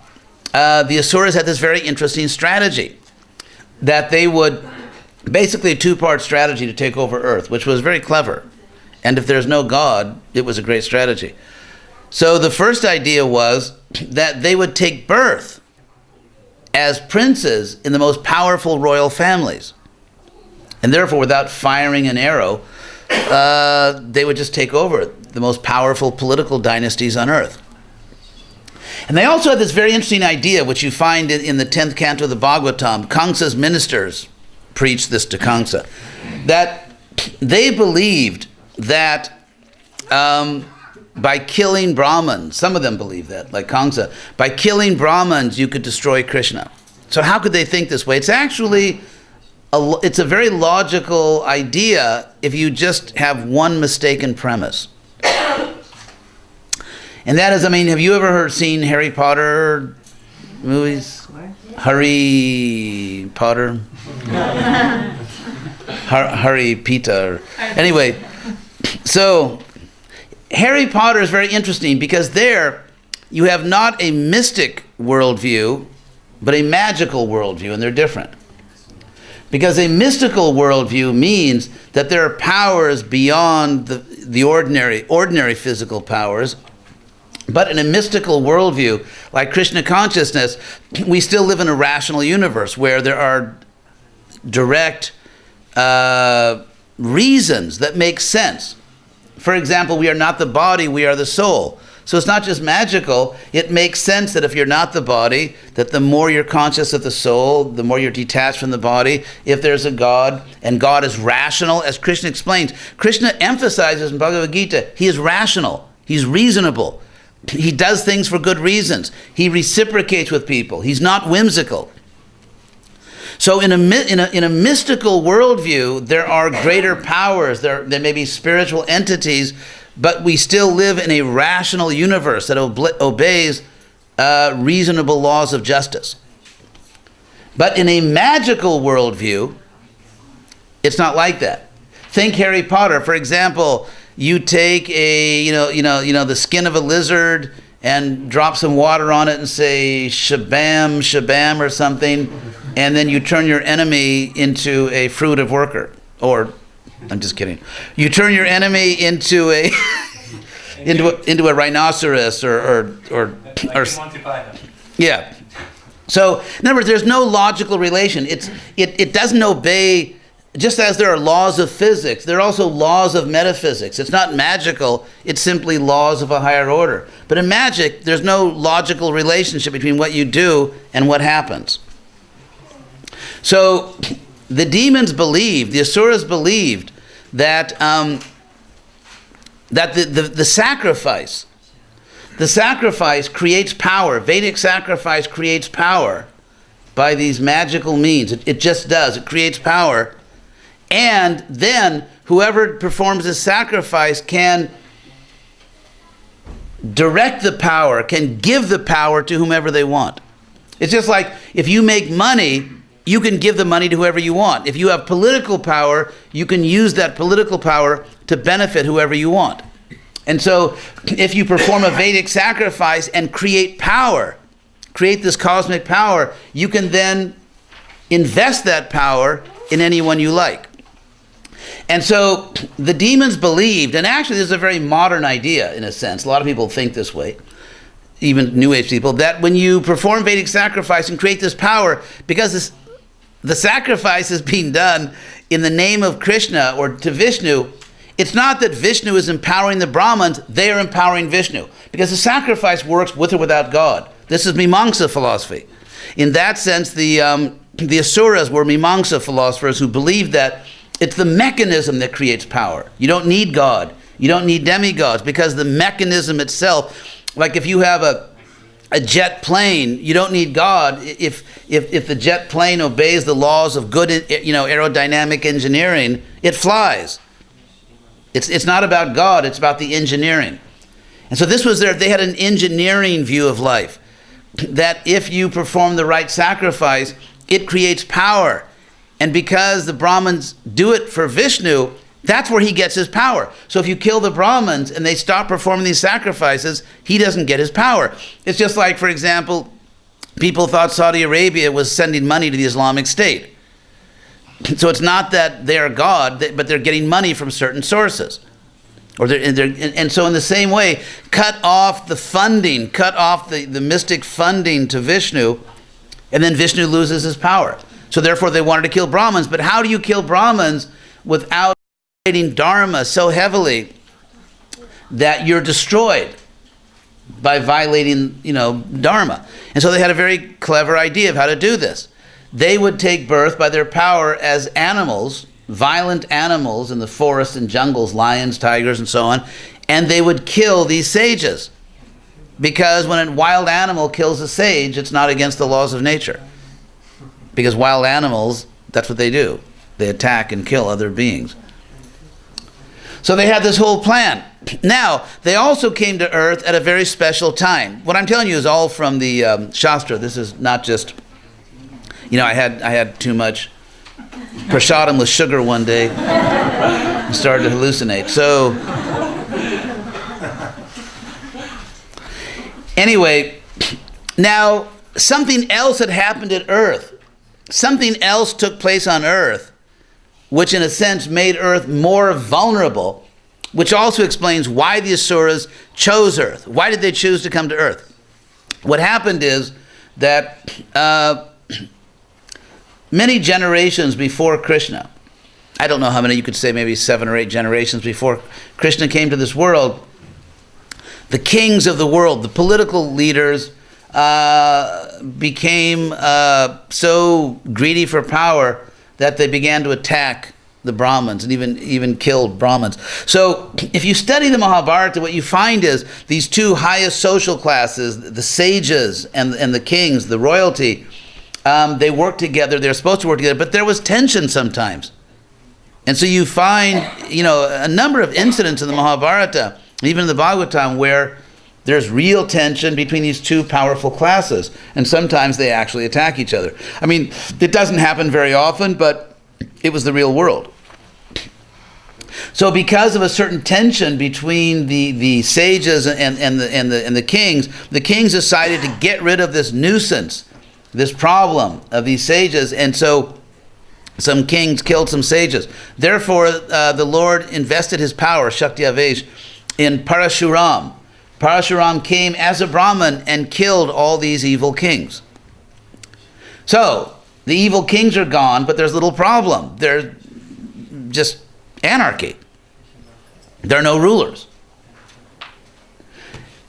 the asuras had this very interesting strategy, that they would, basically a two-part strategy to take over Earth, which was very clever. And if there's no God, it was a great strategy. So the first idea was that they would take birth as princes in the most powerful royal families. And therefore, without firing an arrow, they would just take over the most powerful political dynasties on Earth. And they also had this very interesting idea, which you find in the 10th canto of the Bhagavatam. Kansa's ministers preached this to Kansa, that they believed that by killing Brahmins, some of them believe that, like Kansa, by killing Brahmins you could destroy Krishna. So how could they think this way? It's actually, it's a very logical idea if you just have one mistaken premise. And that is, have you ever seen Harry Potter movies? Harry Potter? Harry Peter. Anyway, so Harry Potter is very interesting because there you have not a mystic worldview, but a magical worldview, and they're different. Because a mystical worldview means that there are powers beyond the ordinary physical powers. But in a mystical worldview, like Krishna consciousness, we still live in a rational universe where there are direct reasons that make sense. For example, we are not the body, we are the soul. So it's not just magical, it makes sense that if you're not the body, that the more you're conscious of the soul, the more you're detached from the body. If there's a God, and God is rational, as Krishna explains, Krishna emphasizes in Bhagavad Gita, he is rational, he's reasonable. He does things for good reasons. He reciprocates with people. He's not whimsical. So in a mystical worldview, there are greater powers. There may be spiritual entities, but we still live in a rational universe that obeys reasonable laws of justice. But in a magical worldview, it's not like that. Think Harry Potter, for example. You take the skin of a lizard and drop some water on it and say shabam, shabam or something, and then you turn your enemy into a fruitive worker. Or, I'm just kidding. You turn your enemy into a into a rhinoceros or Monty Python. Yeah. So in other words, there's no logical relation. It doesn't obey. Just as there are laws of physics, there are also laws of metaphysics. It's not magical, it's simply laws of a higher order. But in magic, there's no logical relationship between what you do and what happens. So the demons believed, the asuras believed that the sacrifice creates power. Vedic sacrifice creates power by these magical means. It just does. It creates power. And then whoever performs this sacrifice can direct the power, can give the power to whomever they want. It's just like if you make money, you can give the money to whoever you want. If you have political power, you can use that political power to benefit whoever you want. And so if you perform a Vedic sacrifice and create power, create this cosmic power, you can then invest that power in anyone you like. And so the demons believed, and actually this is a very modern idea in a sense, a lot of people think this way, even New Age people, that when you perform Vedic sacrifice and create this power, because the sacrifice is being done in the name of Krishna or to Vishnu, it's not that Vishnu is empowering the Brahmins, they are empowering Vishnu. Because the sacrifice works with or without God. This is Mimamsa philosophy. In that sense, the asuras were Mimamsa philosophers who believed that it's the mechanism that creates power. You don't need God. You don't need demigods because the mechanism itself, like if you have a jet plane, you don't need God. If the jet plane obeys the laws of good, aerodynamic engineering, it flies. It's not about God, it's about the engineering. And so this was they had an engineering view of life, that if you perform the right sacrifice, it creates power. And because the Brahmins do it for Vishnu, that's where he gets his power. So if you kill the Brahmins and they stop performing these sacrifices, he doesn't get his power. It's just like, for example, people thought Saudi Arabia was sending money to the Islamic State. So it's not that they're God, but they're getting money from certain sources. And so in the same way, cut off the funding, cut off the mystic funding to Vishnu, and then Vishnu loses his power. So therefore they wanted to kill Brahmins. But how do you kill Brahmins without violating dharma so heavily that you're destroyed by violating, dharma? And so they had a very clever idea of how to do this. They would take birth by their power as animals, violent animals in the forests and jungles, lions, tigers, and so on, and they would kill these sages. Because when a wild animal kills a sage, it's not against the laws of nature. Because wild animals, that's what they do. They attack and kill other beings. So they had this whole plan. Now, they also came to Earth at a very special time. What I'm telling you is all from the Shastra. This is not just, I had too much Prasadam with sugar one day and started to hallucinate. So, anyway, now something else had happened at Earth. Something else took place on Earth, which in a sense made Earth more vulnerable, which also explains why the asuras chose Earth. Why did they choose to come to Earth? What happened is that many generations before Krishna, I don't know how many, you could say maybe 7 or 8 generations before Krishna came to this world, the kings of the world, the political leaders, became so greedy for power that they began to attack the Brahmins and even killed Brahmins. So if you study the Mahabharata, what you find is these two highest social classes, the sages and the kings, the royalty, they worked together. They're supposed to work together, but there was tension sometimes. And so you find, a number of incidents in the Mahabharata, even in the Bhagavatam, where there's real tension between these two powerful classes. And sometimes they actually attack each other. I mean, it doesn't happen very often, but it was the real world. So because of a certain tension between the sages and the kings decided to get rid of this nuisance, this problem of these sages, and so some kings killed some sages. Therefore, the Lord invested his power, Shakti Avesh, in Parashuram. Parashuram came as a Brahmin and killed all these evil kings. So, the evil kings are gone, but there's a little problem. There's just anarchy. There are no rulers.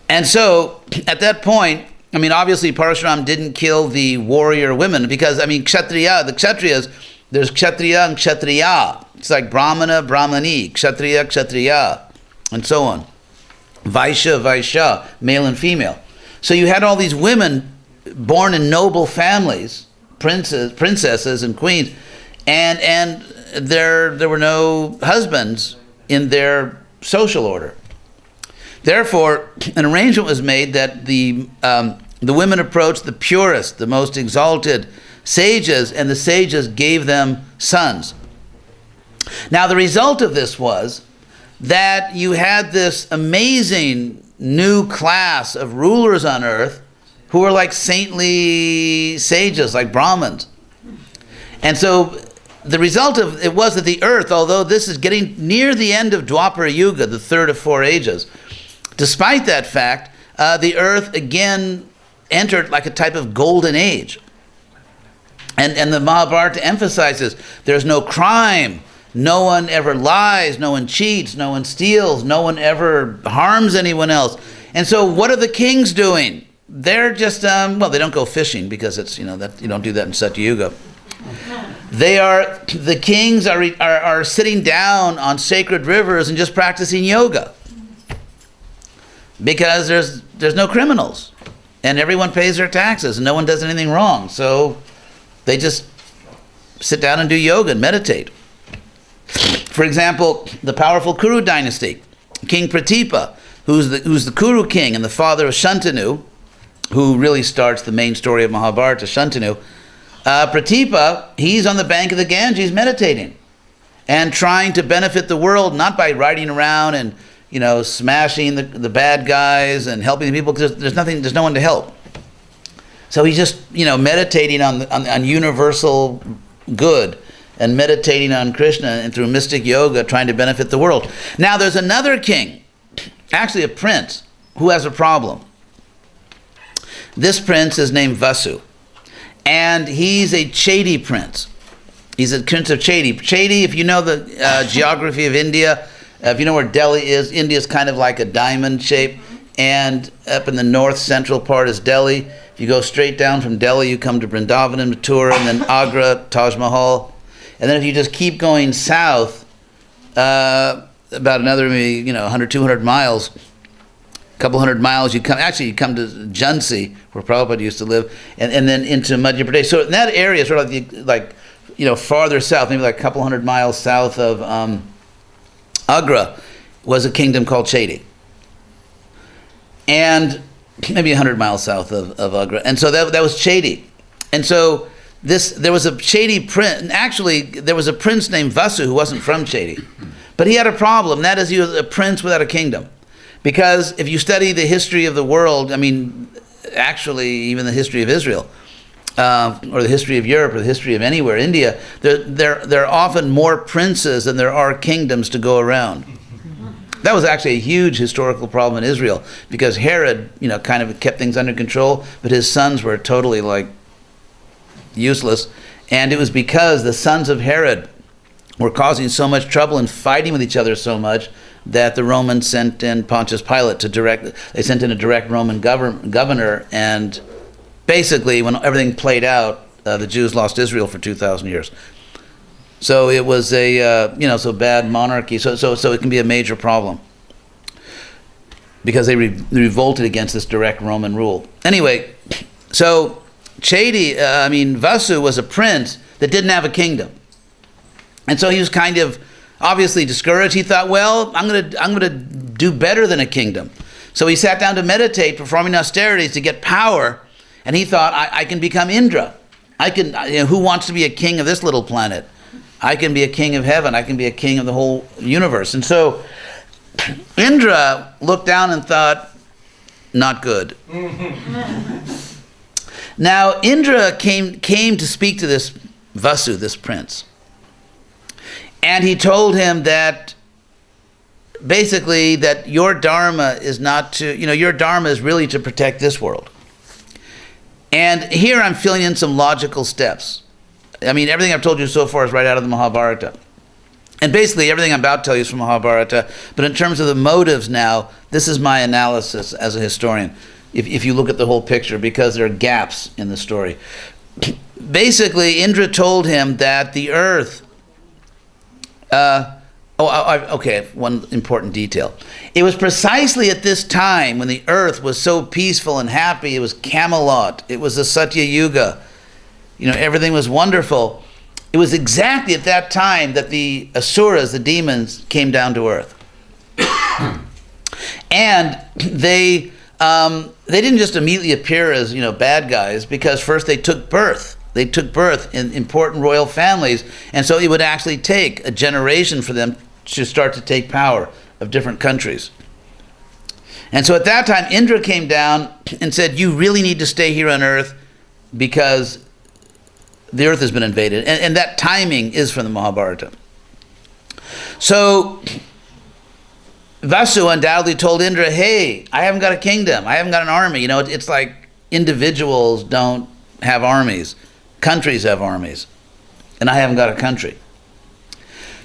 And so, at that point, obviously Parashuram didn't kill the warrior women because, Kshatriya, the Kshatriyas, there's Kshatriya and Kshatriya. It's like Brahmana, Brahmani, Kshatriya, Kshatriya, and so on. Vaishya, Vaishya, male and female. So you had all these women born in noble families, princesses and queens, and there were no husbands in their social order. Therefore, an arrangement was made that the women approached the purest, the most exalted sages, and the sages gave them sons. Now, the result of this was that you had this amazing new class of rulers on earth who were like saintly sages, like Brahmins. And so the result of it was that the earth, although this is getting near the end of Dwapara Yuga, the third of 4 ages, despite that fact, the earth again entered like a type of golden age. And the Mahabharata emphasizes there's no crime, no one ever lies, no one cheats, no one steals, no one ever harms anyone else. And so what are the kings doing? They're just, they don't go fishing because it's, that you don't do that in Satya Yuga. The kings are sitting down on sacred rivers and just practicing yoga because there's no criminals. and everyone pays their taxes, and no one does anything wrong. So they just sit down and do yoga and meditate. For example, the powerful Kuru dynasty, King Pratipa, who's the Kuru king and the father of Shantanu, who really starts the main story of Mahabharata, Shantanu. Pratipa, he's on the bank of the Ganges meditating and trying to benefit the world, not by riding around and smashing the bad guys and helping the people, because there's no one to help. So he's just meditating on universal good and meditating on Krishna and through mystic yoga trying to benefit the world. Now there's another king, actually a prince, who has a problem. This prince is named Vasu, and he's a Chedi prince. He's a prince of Chedi. Chedi, if you know the geography of India, if you know where Delhi is, India is kind of like a diamond shape, and up in the north central part is Delhi. If you go straight down from Delhi, you come to Vrindavan and Mathura, and then Agra, Taj Mahal. And then if you just keep going south, about another maybe 100, 200 miles, a couple hundred miles, you come to Jhansi, where Prabhupada used to live, and then into Madhya Pradesh. So in that area, sort of farther south, maybe like a couple hundred miles south of Agra, was a kingdom called Chedi. And maybe 100 miles south of Agra. And so that was Chedi. And so there was a Chedi prince, and actually there was a prince named Vasu who wasn't from Chedi. But he had a problem, that is he was a prince without a kingdom. Because if you study the history of the world, actually even the history of Israel, or the history of Europe, or the history of anywhere, India, there are often more princes than there are kingdoms to go around. That was actually a huge historical problem in Israel, because Herod, kind of kept things under control, but his sons were totally useless. And it was because the sons of Herod were causing so much trouble and fighting with each other so much that the Romans sent in Pontius Pilate they sent in a direct Roman governor, and basically when everything played out, the Jews lost Israel for 2,000 years. So it was a bad monarchy. So it can be a major problem because they revolted against this direct Roman rule. Anyway, so Vasu was a prince that didn't have a kingdom, and so he was kind of obviously discouraged. He thought, well, I'm gonna do better than a kingdom. So he sat down to meditate, performing austerities to get power, and he thought, I can become Indra. Who wants to be a king of this little planet? I can be a king of heaven. I can be a king of the whole universe. And so Indra looked down and thought, not good. Now Indra came to speak to this Vasu, this prince. And he told him that basically that your dharma is not to, your dharma is really to protect this world. And here I'm filling in some logical steps. Everything I've told you so far is right out of the Mahabharata. And basically everything I'm about to tell you is from Mahabharata, but in terms of the motives now, this is my analysis as a historian, if you look at the whole picture, because there are gaps in the story. Basically, Indra told him that the earth, one important detail. It was precisely at this time when the earth was so peaceful and happy, it was Camelot, it was the Satya Yuga, everything was wonderful. It was exactly at that time that the asuras, the demons, came down to earth. And they didn't just immediately appear as, bad guys, because first they took birth. They took birth in important royal families, and so it would actually take a generation for them to start to take power of different countries. And so at that time, Indra came down and said, you really need to stay here on earth because the earth has been invaded. And that timing is from the Mahabharata. So Vasu undoubtedly told Indra, hey, I haven't got a kingdom. I haven't got an army. It's like individuals don't have armies. Countries have armies. And I haven't got a country.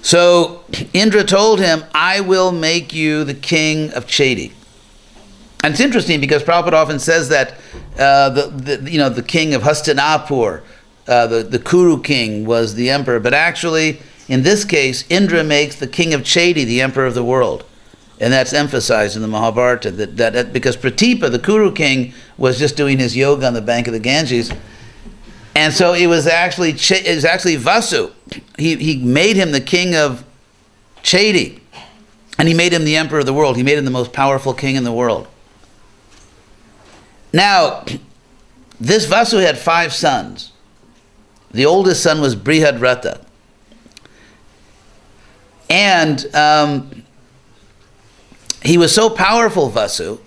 So Indra told him, I will make you the king of Chedi. And it's interesting because Prabhupada often says that the king of Hastinapur, the Kuru king, was the emperor. But actually, in this case, Indra makes the king of Chedi the emperor of the world. And that's emphasized in the Mahabharata, that because Pratipa, the Kuru king, was just doing his yoga on the bank of the Ganges. And so it was actually Vasu. He made him the king of Chedi. And he made him the emperor of the world. He made him the most powerful king in the world. Now, this Vasu had 5 sons. The oldest son was Brihadrata. And he was so powerful, Vasu,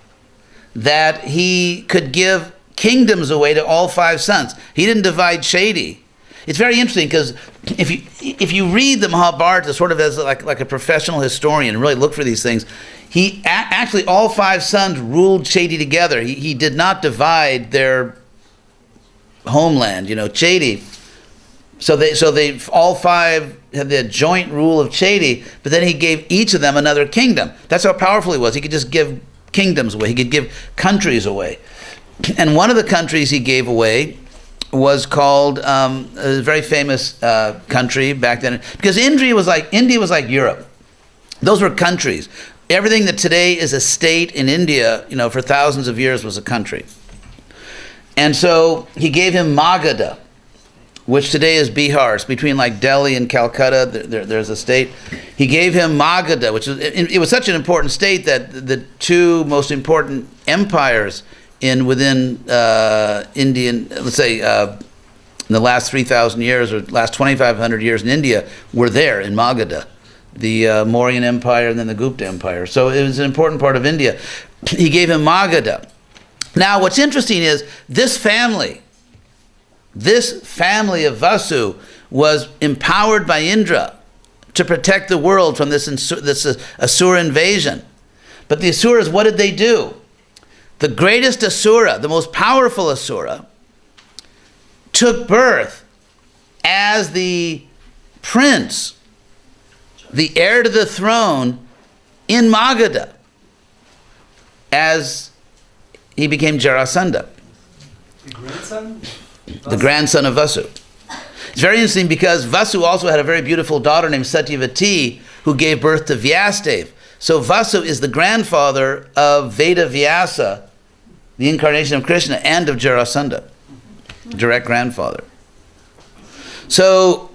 that he could give kingdoms away to all 5 sons. He didn't divide Chedi. It's very interesting because if you read the Mahabharata sort of as like a professional historian and really look for these things, actually all 5 sons ruled Chedi together. He did not divide their homeland, Chedi. So they all 5 had the joint rule of Chedi, but then he gave each of them another kingdom. That's how powerful he was. He could just give kingdoms away. He could give countries away. And one of the countries he gave away was called a very famous country back then, because India was like Europe. Those were countries. Everything that today is a state in India, for thousands of years was a country. And so he gave him Magadha, which today is Bihar. It's between like Delhi and Calcutta. There's a state. He gave him Magadha, it was such an important state that the 2 most important empires within Indian, let's say, in the last 3,000 years or last 2,500 years in India, were there in Magadha, the Mauryan Empire and then the Gupta Empire. So it was an important part of India. He gave him Magadha. Now, what's interesting is this family of Vasu was empowered by Indra to protect the world from this Asura invasion. But the Asuras, what did they do? The greatest Asura, the most powerful Asura, took birth as the prince, the heir to the throne in Magadha, as he became Jarasandha. The grandson? The grandson of Vasu. It's very interesting because Vasu also had a very beautiful daughter named Satyavati who gave birth to Vyasadeva. So Vasu is the grandfather of Veda Vyasa, the incarnation of Krishna, and of Jarasandha, direct grandfather. So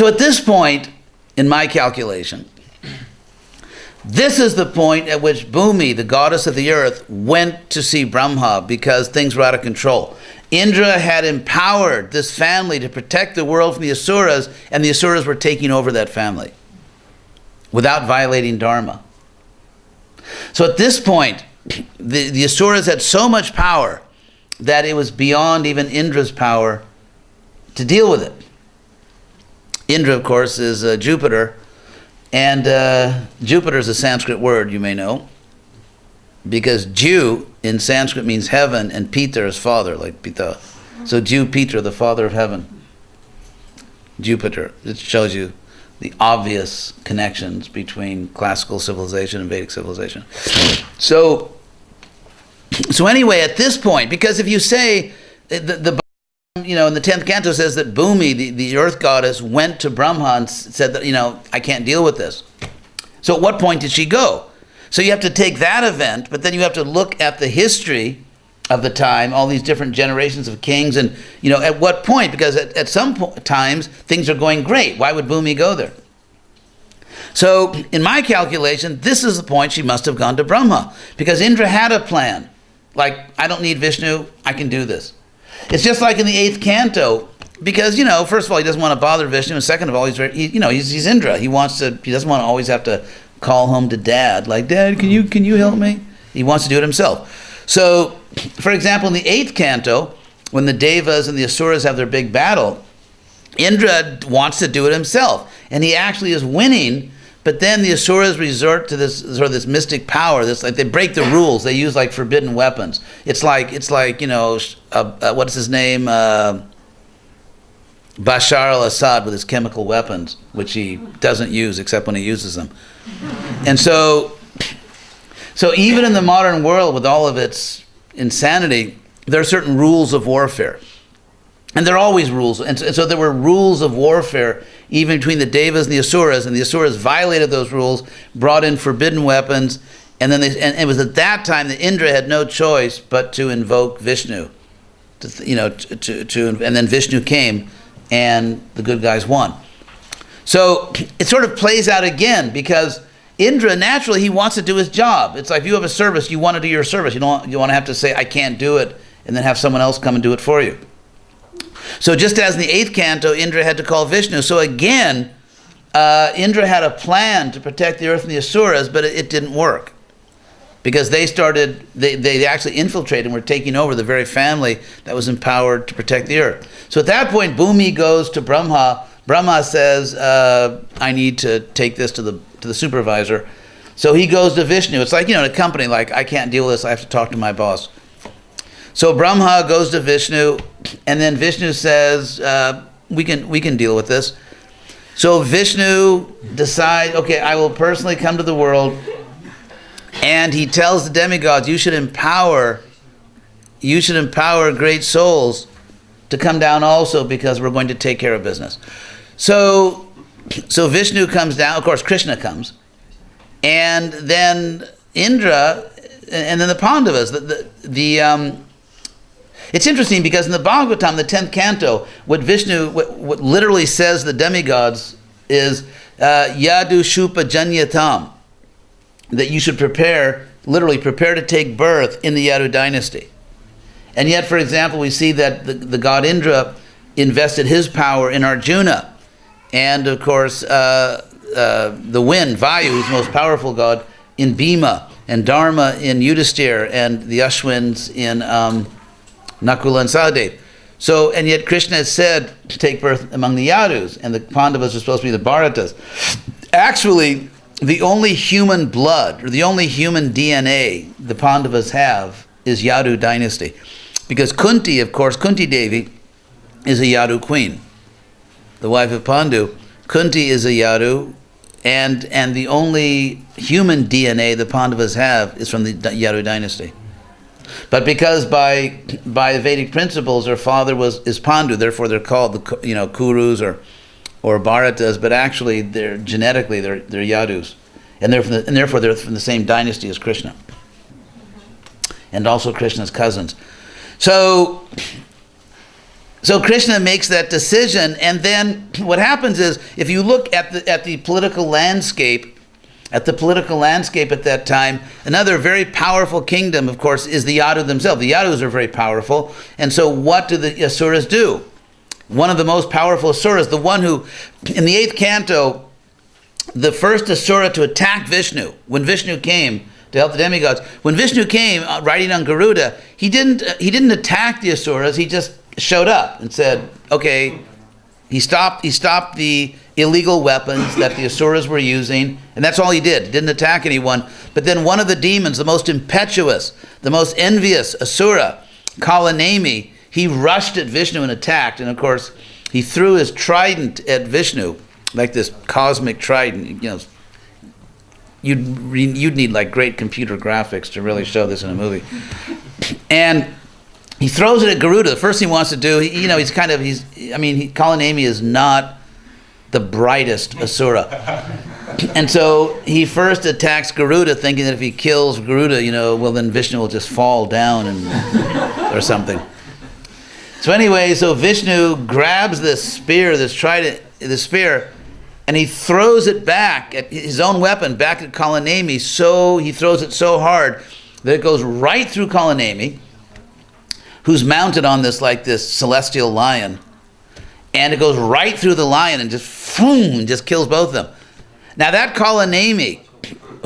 at this point, in my calculation, this is the point at which Bhumi, the goddess of the earth, went to see Brahma because things were out of control. Indra had empowered this family to protect the world from the Asuras, and the Asuras were taking over that family without violating dharma. So at this point, the Asuras had so much power that it was beyond even Indra's power to deal with it. Indra, of course, is Jupiter. And Jupiter is a Sanskrit word, you may know, because Ju in Sanskrit means heaven, and Pita is father, like Pita. So Jupiter, the father of heaven. Jupiter. It shows you the obvious connections between classical civilization and Vedic civilization. So anyway, at this point, because if you say the in the 10th canto says that Bhumi, the earth goddess, went to Brahma and said that, I can't deal with this. So at what point did she go? So you have to take that event, but then you have to look at the history of the time, all these different generations of kings, and, at what point, because at some times things are going great. Why would Bhumi go there? So in my calculation, this is the point she must have gone to Brahma, because Indra had a plan. Like, I don't need Vishnu, I can do this. It's just like in the 8th canto, because, first of all, he doesn't want to bother Vishnu, and second of all, he's Indra. He doesn't want to always have to call home to Dad, like, Dad, can you help me? He wants to do it himself. So, for example, in the 8th canto, when the Devas and the Asuras have their big battle, Indra wants to do it himself, and he actually is winning. But then the Asuras resort to this sort of this mystic power. This, like, they break the rules. They use like forbidden weapons. It's like what's his name? Bashar al-Assad with his chemical weapons, which he doesn't use except when he uses them. And so even in the modern world, with all of its insanity, there are certain rules of warfare. And there are always rules. And so there were rules of warfare even between the Devas and the Asuras, and the Asuras violated those rules, brought in forbidden weapons, and then and it was at that time that Indra had no choice but to invoke Vishnu, and then Vishnu came, and the good guys won. So it sort of plays out again, because Indra, naturally, he wants to do his job. It's like if you have a service, you want to do your service. You want to have to say, I can't do it, and then have someone else come and do it for you. So just as in the 8th canto, Indra had to call Vishnu. So again, Indra had a plan to protect the earth from the Asuras, but it didn't work. Because they actually infiltrated and were taking over the very family that was empowered to protect the earth. So at that point, Bhumi goes to Brahma. Brahma says, I need to take this to the supervisor. So he goes to Vishnu. It's like, in a company, like, I can't deal with this, I have to talk to my boss. So Brahma goes to Vishnu, and then Vishnu says, we can deal with this. So Vishnu decides, okay, I will personally come to the world, and he tells the demigods, you should empower great souls to come down also, because we're going to take care of business. So Vishnu comes down, of course Krishna comes, and then Indra, and then the Pandavas. It's interesting because in the Bhagavatam, the 10th canto, what literally says the demigods is Yadu Shupa Janyatam, that you should prepare to take birth in the Yadu dynasty. And yet, for example, we see that the god Indra invested his power in Arjuna, and of course the wind, Vayu, who's the most powerful god, in Bhima, and Dharma in Yudhisthira, and the Ashwins in Nakula and Sahadev. So, and yet Krishna has said to take birth among the Yadus, and the Pandavas are supposed to be the Bharatas. Actually, the only human blood, or the only human DNA the Pandavas have is Yadu dynasty. Because Kunti, of course, Kunti Devi is a Yadu queen. The wife of Pandu. Kunti is a Yadu, and the only human DNA the Pandavas have is from the Yadu dynasty. But because by Vedic principles, their father is Pandu, therefore they're called the Kurus or Bharatas, but actually they're Yadus, and therefore they're from the same dynasty as Krishna, and also Krishna's cousins. So Krishna makes that decision, and then what happens is, if you look at the political landscape, at that time, another very powerful kingdom, of course, is the Yadu themselves. The Yadus are very powerful, and so what do the Asuras do? One of the most powerful Asuras, the one who, in the 8th canto, the first Asura to attack Vishnu, when Vishnu came to help the demigods, when Vishnu came riding on Garuda, he didn't attack the Asuras, he just showed up and said, okay, he stopped the illegal weapons that the Asuras were using, and that's all he did. He didn't attack anyone. But then one of the demons, the most impetuous, the most envious Asura, Kalanemi, he rushed at Vishnu and attacked, and of course he threw his trident at Vishnu, like this cosmic trident. You'd need like great computer graphics to really show this in a movie. And he throws it at Garuda. The first thing he wants to do, Kalanemi is not the brightest Asura. And so he first attacks Garuda, thinking that if he kills Garuda, then Vishnu will just fall down or something. So anyway, so Vishnu grabs this spear, this spear, and he throws it back at his own weapon, back at Kalanemi. So he throws it so hard that it goes right through Kalanemi, who's mounted on this celestial lion, and it goes right through the lion and just kills both of them. Now that Kalanemi,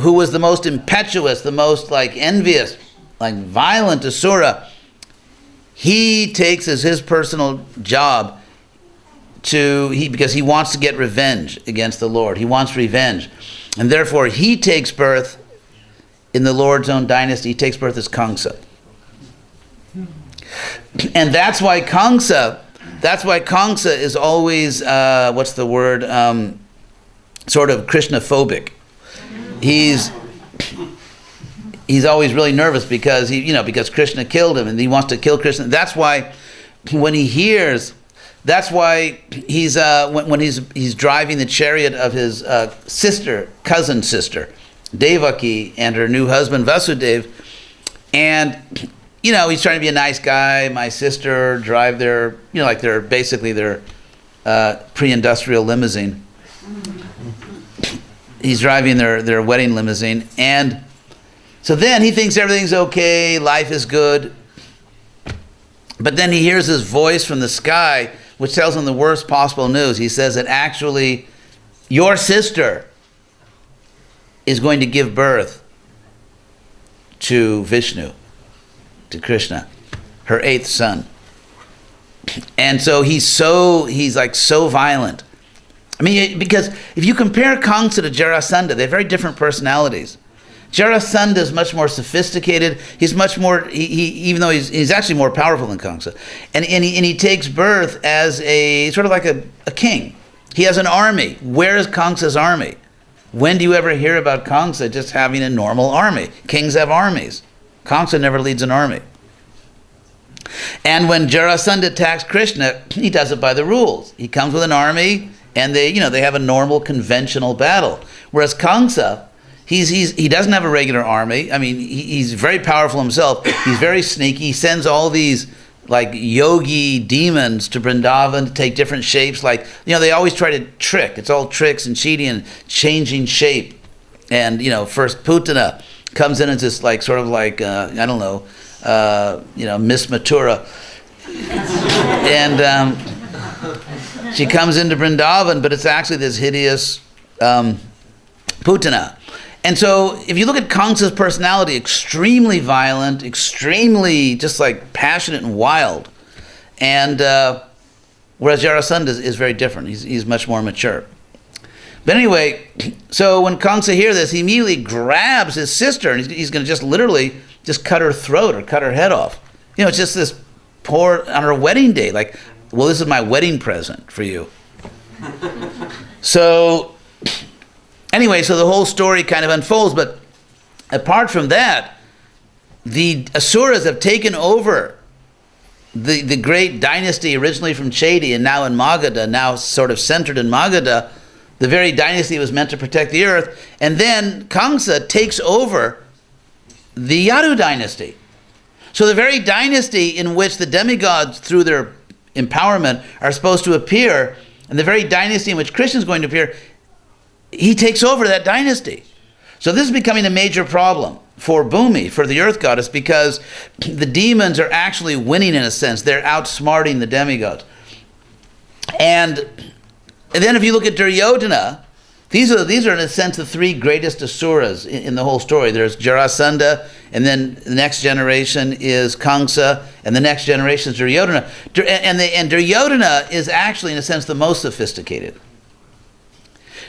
who was the most impetuous, the most envious, violent Asura, he takes as his personal job because he wants to get revenge against the Lord. He wants revenge. And therefore he takes birth in the Lord's own dynasty. He takes birth as Kansa. And that's why Kansa is always, sort of Krishna-phobic. He's always really nervous because because Krishna killed him and he wants to kill Krishna. That's why when he hears That's why he's when he's driving the chariot of his cousin sister, Devaki, and her new husband Vasudev, and he's trying to be a nice guy. My sister drive their like their pre-industrial limousine. He's driving their wedding limousine, and so then he thinks everything's okay, life is good. But then he hears this voice from the sky, which tells him the worst possible news. He says that actually your sister is going to give birth to Vishnu, to Krishna, her 8th son. And so he's like so violent. I mean, because if you compare Kansa to Jarasandha, they have very different personalities. Jarasandha is much more sophisticated. He's much more, even though he's actually more powerful than Kansa. And he takes birth as a sort of like a king. He has an army. Where is Kansa's army? When do you ever hear about Kansa just having a normal army? Kings have armies. Kansa never leads an army. And when Jarasandha attacks Krishna, he does it by the rules. He comes with an army, and they have a normal, conventional battle. Whereas Kansa, he doesn't have a regular army. I mean, he's very powerful himself. He's very sneaky. He sends all these like yogi demons to Vrindavan to take different shapes. Like, they always try to trick. It's all tricks and cheating and changing shape. And, first Putana comes in as this like sort of like, I don't know, Miss Mathura. And she comes into Vrindavan, but it's actually this hideous Putana. And so if you look at Kansa's personality, extremely violent, extremely just like passionate and wild. And whereas Jarasandha is very different. He's much more mature. But anyway, so when Kansa hears this, he immediately grabs his sister, and he's going to just literally just cut her throat or cut her head off. It's just this poor, on her wedding day, like, well, this is my wedding present for you. So anyway, so the whole story kind of unfolds, but apart from that, the asuras have taken over the great dynasty originally from Chedi and now in Magadha, now sort of centered in Magadha, the very dynasty that was meant to protect the earth. And then Kansa takes over the Yadu dynasty. So the very dynasty in which the demigods, through their empowerment, are supposed to appear, and the very dynasty in which Krishna is going to appear, he takes over that dynasty. So this is becoming a major problem for Bhumi, for the earth goddess, because the demons are actually winning in a sense. They're outsmarting the demigods. And then if you look at Duryodhana, these are in a sense the 3 greatest asuras in the whole story. There's Jarasandha, and then the next generation is Kansa, and the next generation is Duryodhana. And Duryodhana is actually in a sense the most sophisticated.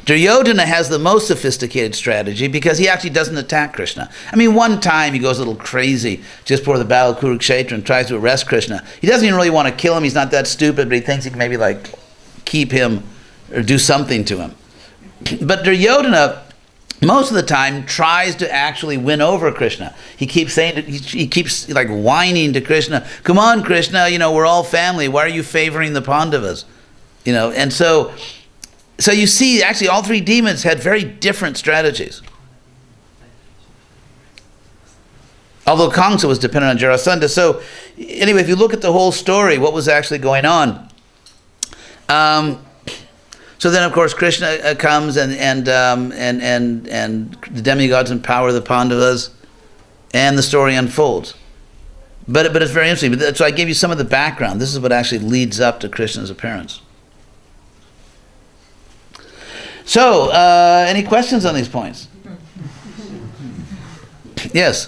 Duryodhana has the most sophisticated strategy because he actually doesn't attack Krishna. I mean, one time he goes a little crazy just before the battle of Kurukshetra and tries to arrest Krishna. He doesn't even really want to kill him. He's not that stupid, but he thinks he can maybe like keep him or do something to him. But Duryodhana, most of the time, tries to actually win over Krishna. He keeps saying, he keeps like whining to Krishna, "Come on, Krishna, we're all family. Why are you favoring the Pandavas?" And so you see, actually, all 3 demons had very different strategies. Although Kansa was dependent on Jarasandha. So anyway, if you look at the whole story, what was actually going on? So then, of course, Krishna comes and the demigods empower the Pandavas, and the story unfolds. But it's very interesting. So I gave you some of the background. This is what actually leads up to Krishna's appearance. So, any questions on these points? Yes.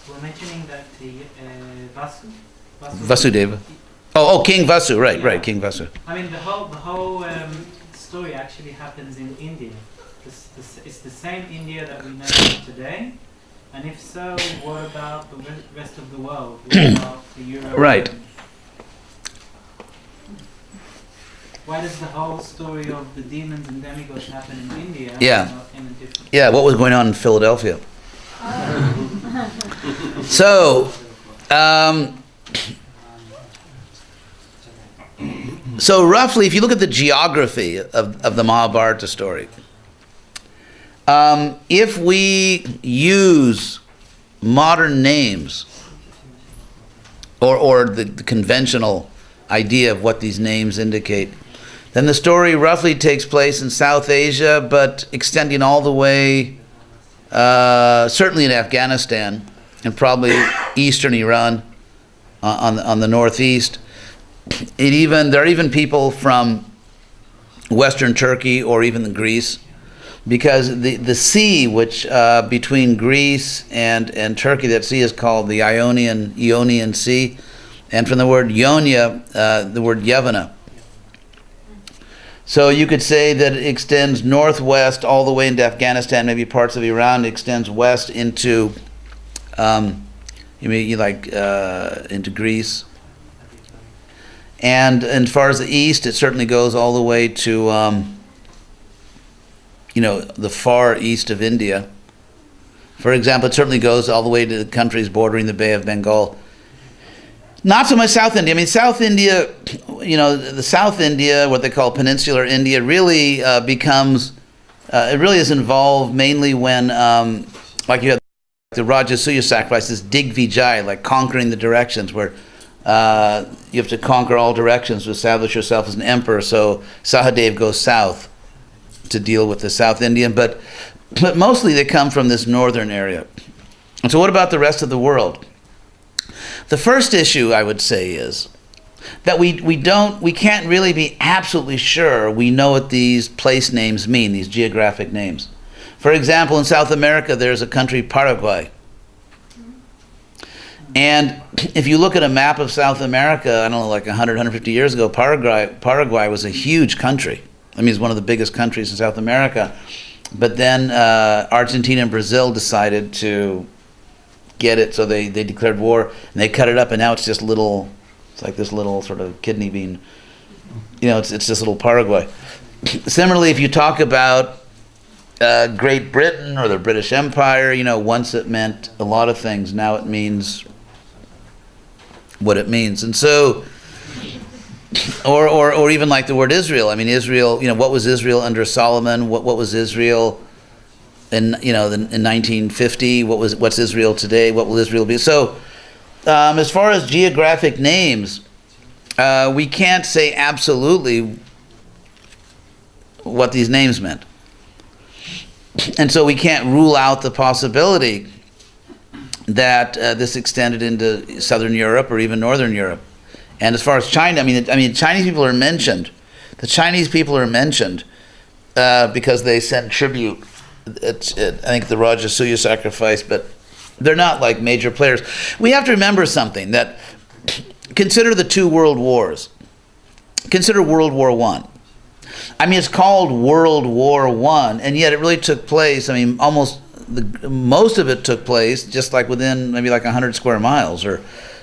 We're mentioning that Vasu. Vasudeva. Oh, King Vasu, right, King Vasu. I mean, the whole story actually happens in India. It's the same India that we know today. And if so, what about the rest of the world? What about the Europe? Right. Why does the whole story of the demons and demigods happen in India? Yeah. And not in a different? Yeah, what was going on in Philadelphia? So, So roughly, if you look at the geography of the Mahabharata story, if we use modern names or the conventional idea of what these names indicate, then the story roughly takes place in South Asia, but extending all the way, certainly in Afghanistan, and probably eastern Iran on the northeast. There are even people from Western Turkey or even Greece, because the sea, which between Greece and Turkey, that sea is called the Ionian Sea, and from the word Ionia, the word Yevana. So you could say that it extends northwest all the way into Afghanistan, maybe parts of Iran. It extends west into into Greece. And as far as the east, it certainly goes all the way to the far east of India. For example, it certainly goes all the way to the countries bordering the Bay of Bengal. Not so much South India. I mean, South India, the South India, what they call peninsular India, really becomes, it really is involved mainly when, like you have the Rajasuya sacrifices, Digvijay, like conquering the directions, where you have to conquer all directions to establish yourself as an emperor. So Sahadev goes south to deal with the South Indian, but mostly they come from this northern area. And so what about the rest of the world? The first issue, I would say, is that we can't really be absolutely sure we know what these place names mean, these geographic names. For example, in South America, there's a country, Paraguay. And if you look at a map of South America, I don't know, like 100, 150 years ago, Paraguay was a huge country. I mean, it's one of the biggest countries in South America. But then Argentina and Brazil decided to get it, so they declared war, and they cut it up, and now it's just it's like this little sort of kidney bean. It's this little Paraguay. Similarly, if you talk about Great Britain or the British Empire, once it meant a lot of things, now it means what it means. And so, or even like the word Israel. I mean, Israel, what was Israel under Solomon? What was Israel in 1950? What's Israel today? What will Israel be? So, as far as geographic names, we can't say absolutely what these names meant. And so we can't rule out the possibility that this extended into Southern Europe or even Northern Europe. And as far as China, I mean, Chinese people are mentioned. The Chinese people are mentioned because they send tribute. I think the Rajasuya sacrifice, but they're not like major players. We have to remember something, that consider the two world wars. Consider World War I. I mean, it's called World War I, and yet it really took place, most of it took place just like within maybe like 100 square miles or,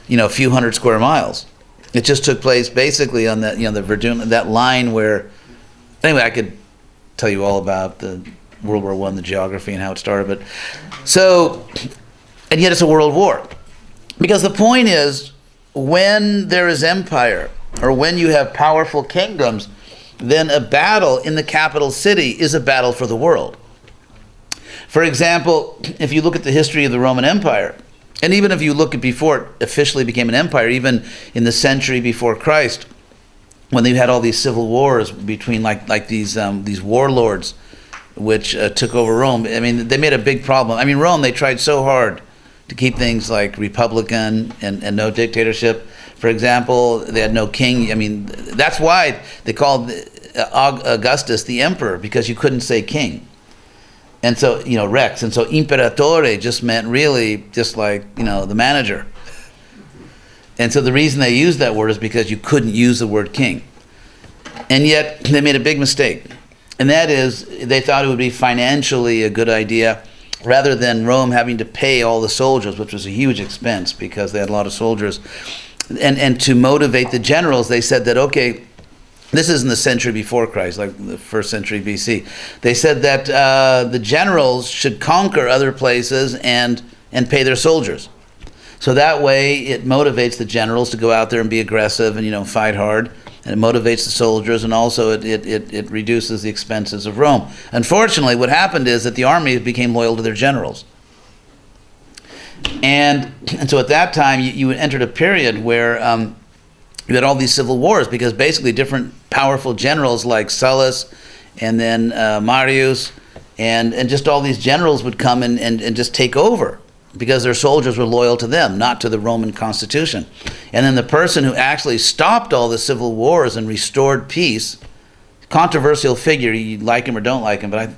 a few hundred square miles. It just took place basically on that, the Verdun, that line where, anyway, I could tell you all about the World War I, the geography and how it started, but so, and yet it's a world war. Because the point is, when there is empire, or when you have powerful kingdoms, then a battle in the capital city is a battle for the world. For example, if you look at the history of the Roman Empire, and even if you look at before it officially became an empire, even in the century before Christ, when they had all these civil wars between like these warlords which took over Rome, I mean, they made a big problem. I mean, Rome, they tried so hard to keep things like republican and no dictatorship. For example, they had no king. I mean, that's why they called Augustus the emperor, because you couldn't say king. And so, Rex. And so imperatore just meant really just like, the manager. And so the reason they used that word is because you couldn't use the word king. And yet they made a big mistake. And that is, they thought it would be financially a good idea, rather than Rome having to pay all the soldiers, which was a huge expense because they had a lot of soldiers. And to motivate the generals, they said that, okay, this is in the century before Christ, like the first century BC. They said that the generals should conquer other places and pay their soldiers. So that way it motivates the generals to go out there and be aggressive and, fight hard. and it motivates the soldiers, and also it reduces the expenses of Rome. Unfortunately, what happened is that the army became loyal to their generals. And so at that time, you entered a period where you had all these civil wars, because basically different powerful generals like Sullus and then Marius and just all these generals would come and just take over, because their soldiers were loyal to them, not to the Roman constitution. And then the person who actually stopped all the civil wars and restored peace, controversial figure, you like him or don't like him, but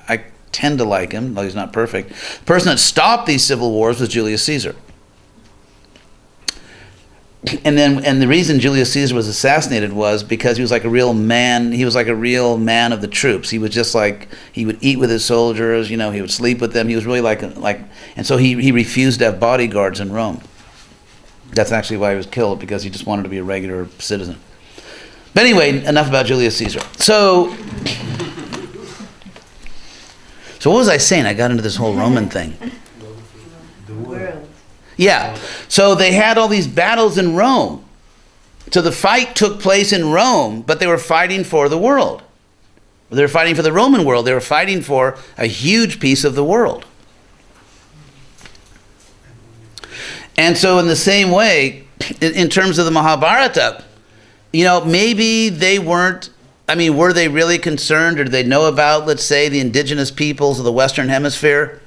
I tend to like him, though he's not perfect. The person that stopped these civil wars was Julius Caesar. And the reason Julius Caesar was assassinated was because he was like a real man. He was like a real man of the troops. He was just like, he would eat with his soldiers, he would sleep with them. He was really like, and so he refused to have bodyguards in Rome. That's actually why he was killed, because he just wanted to be a regular citizen. But anyway, enough about Julius Caesar. So what was I saying? I got into this whole Roman thing. The world. Yeah, so they had all these battles in Rome. So the fight took place in Rome, but they were fighting for the world. They were fighting for the Roman world. They were fighting for a huge piece of the world. And so in the same way, in terms of the Mahabharata, maybe they weren't, were they really concerned, or did they know about, let's say, the indigenous peoples of the Western Hemisphere?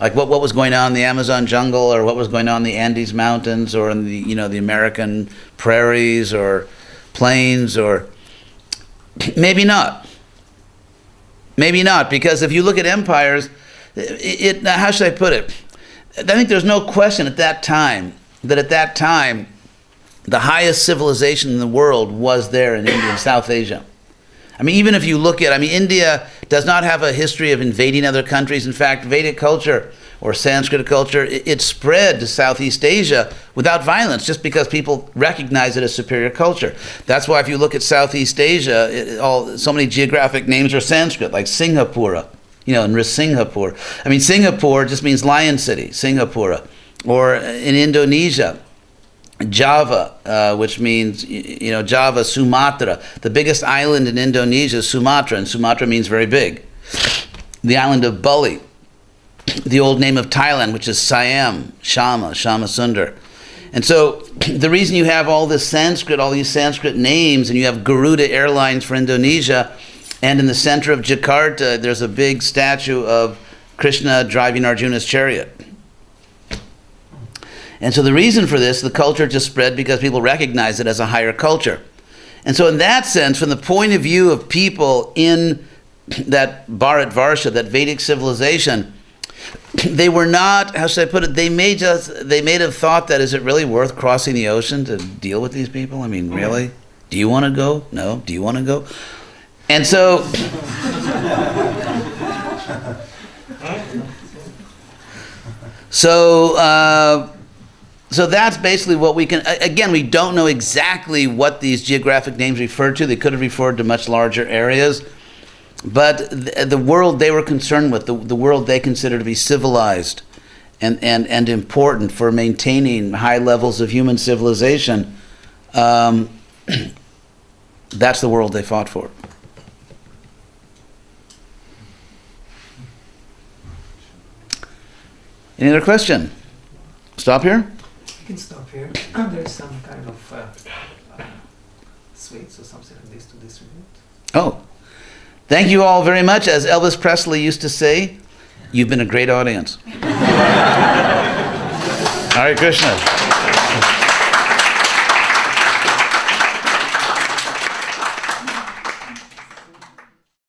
Like what was going on in the Amazon jungle, or what was going on in the Andes Mountains, or in the the American prairies or plains, or maybe not. Maybe not, because if you look at empires, how should I put it? I think there's no question at that time, the highest civilization in the world was there in India and South Asia. Even if you look at, India does not have a history of invading other countries. In fact, Vedic culture or Sanskrit culture, it spread to Southeast Asia without violence, just because people recognize it as superior culture. That's why if you look at Southeast Asia, so many geographic names are Sanskrit, like Singhapura, and Singhapur. Singapore just means lion city, Singapura. Or in Indonesia, Java, which means, Java, Sumatra. The biggest island in Indonesia is Sumatra, and Sumatra means very big. The island of Bali, the old name of Thailand, which is Siam, Shama Sundar. And so the reason you have all these Sanskrit names, and you have Garuda Airlines for Indonesia, and in the center of Jakarta, there's a big statue of Krishna driving Arjuna's chariot. And so the reason for this, the culture just spread because people recognize it as a higher culture. And so in that sense, from the point of view of people in that Bharatvarsha, that Vedic civilization, they were not, how should I put it, they may have thought that, is it really worth crossing the ocean to deal with these people? Really? Do you want to go? No. Do you want to go? And so... So that's basically what we can, again, we don't know exactly what these geographic names refer to. They could have referred to much larger areas. But the world they were concerned with, the world they consider to be civilized and important for maintaining high levels of human civilization, that's the world they fought for. Any other question? Stop here? You can stop here. There's some kind of sweets or something like this to distribute. Oh, thank you all very much. As Elvis Presley used to say, you've been a great audience. Hare Krishna.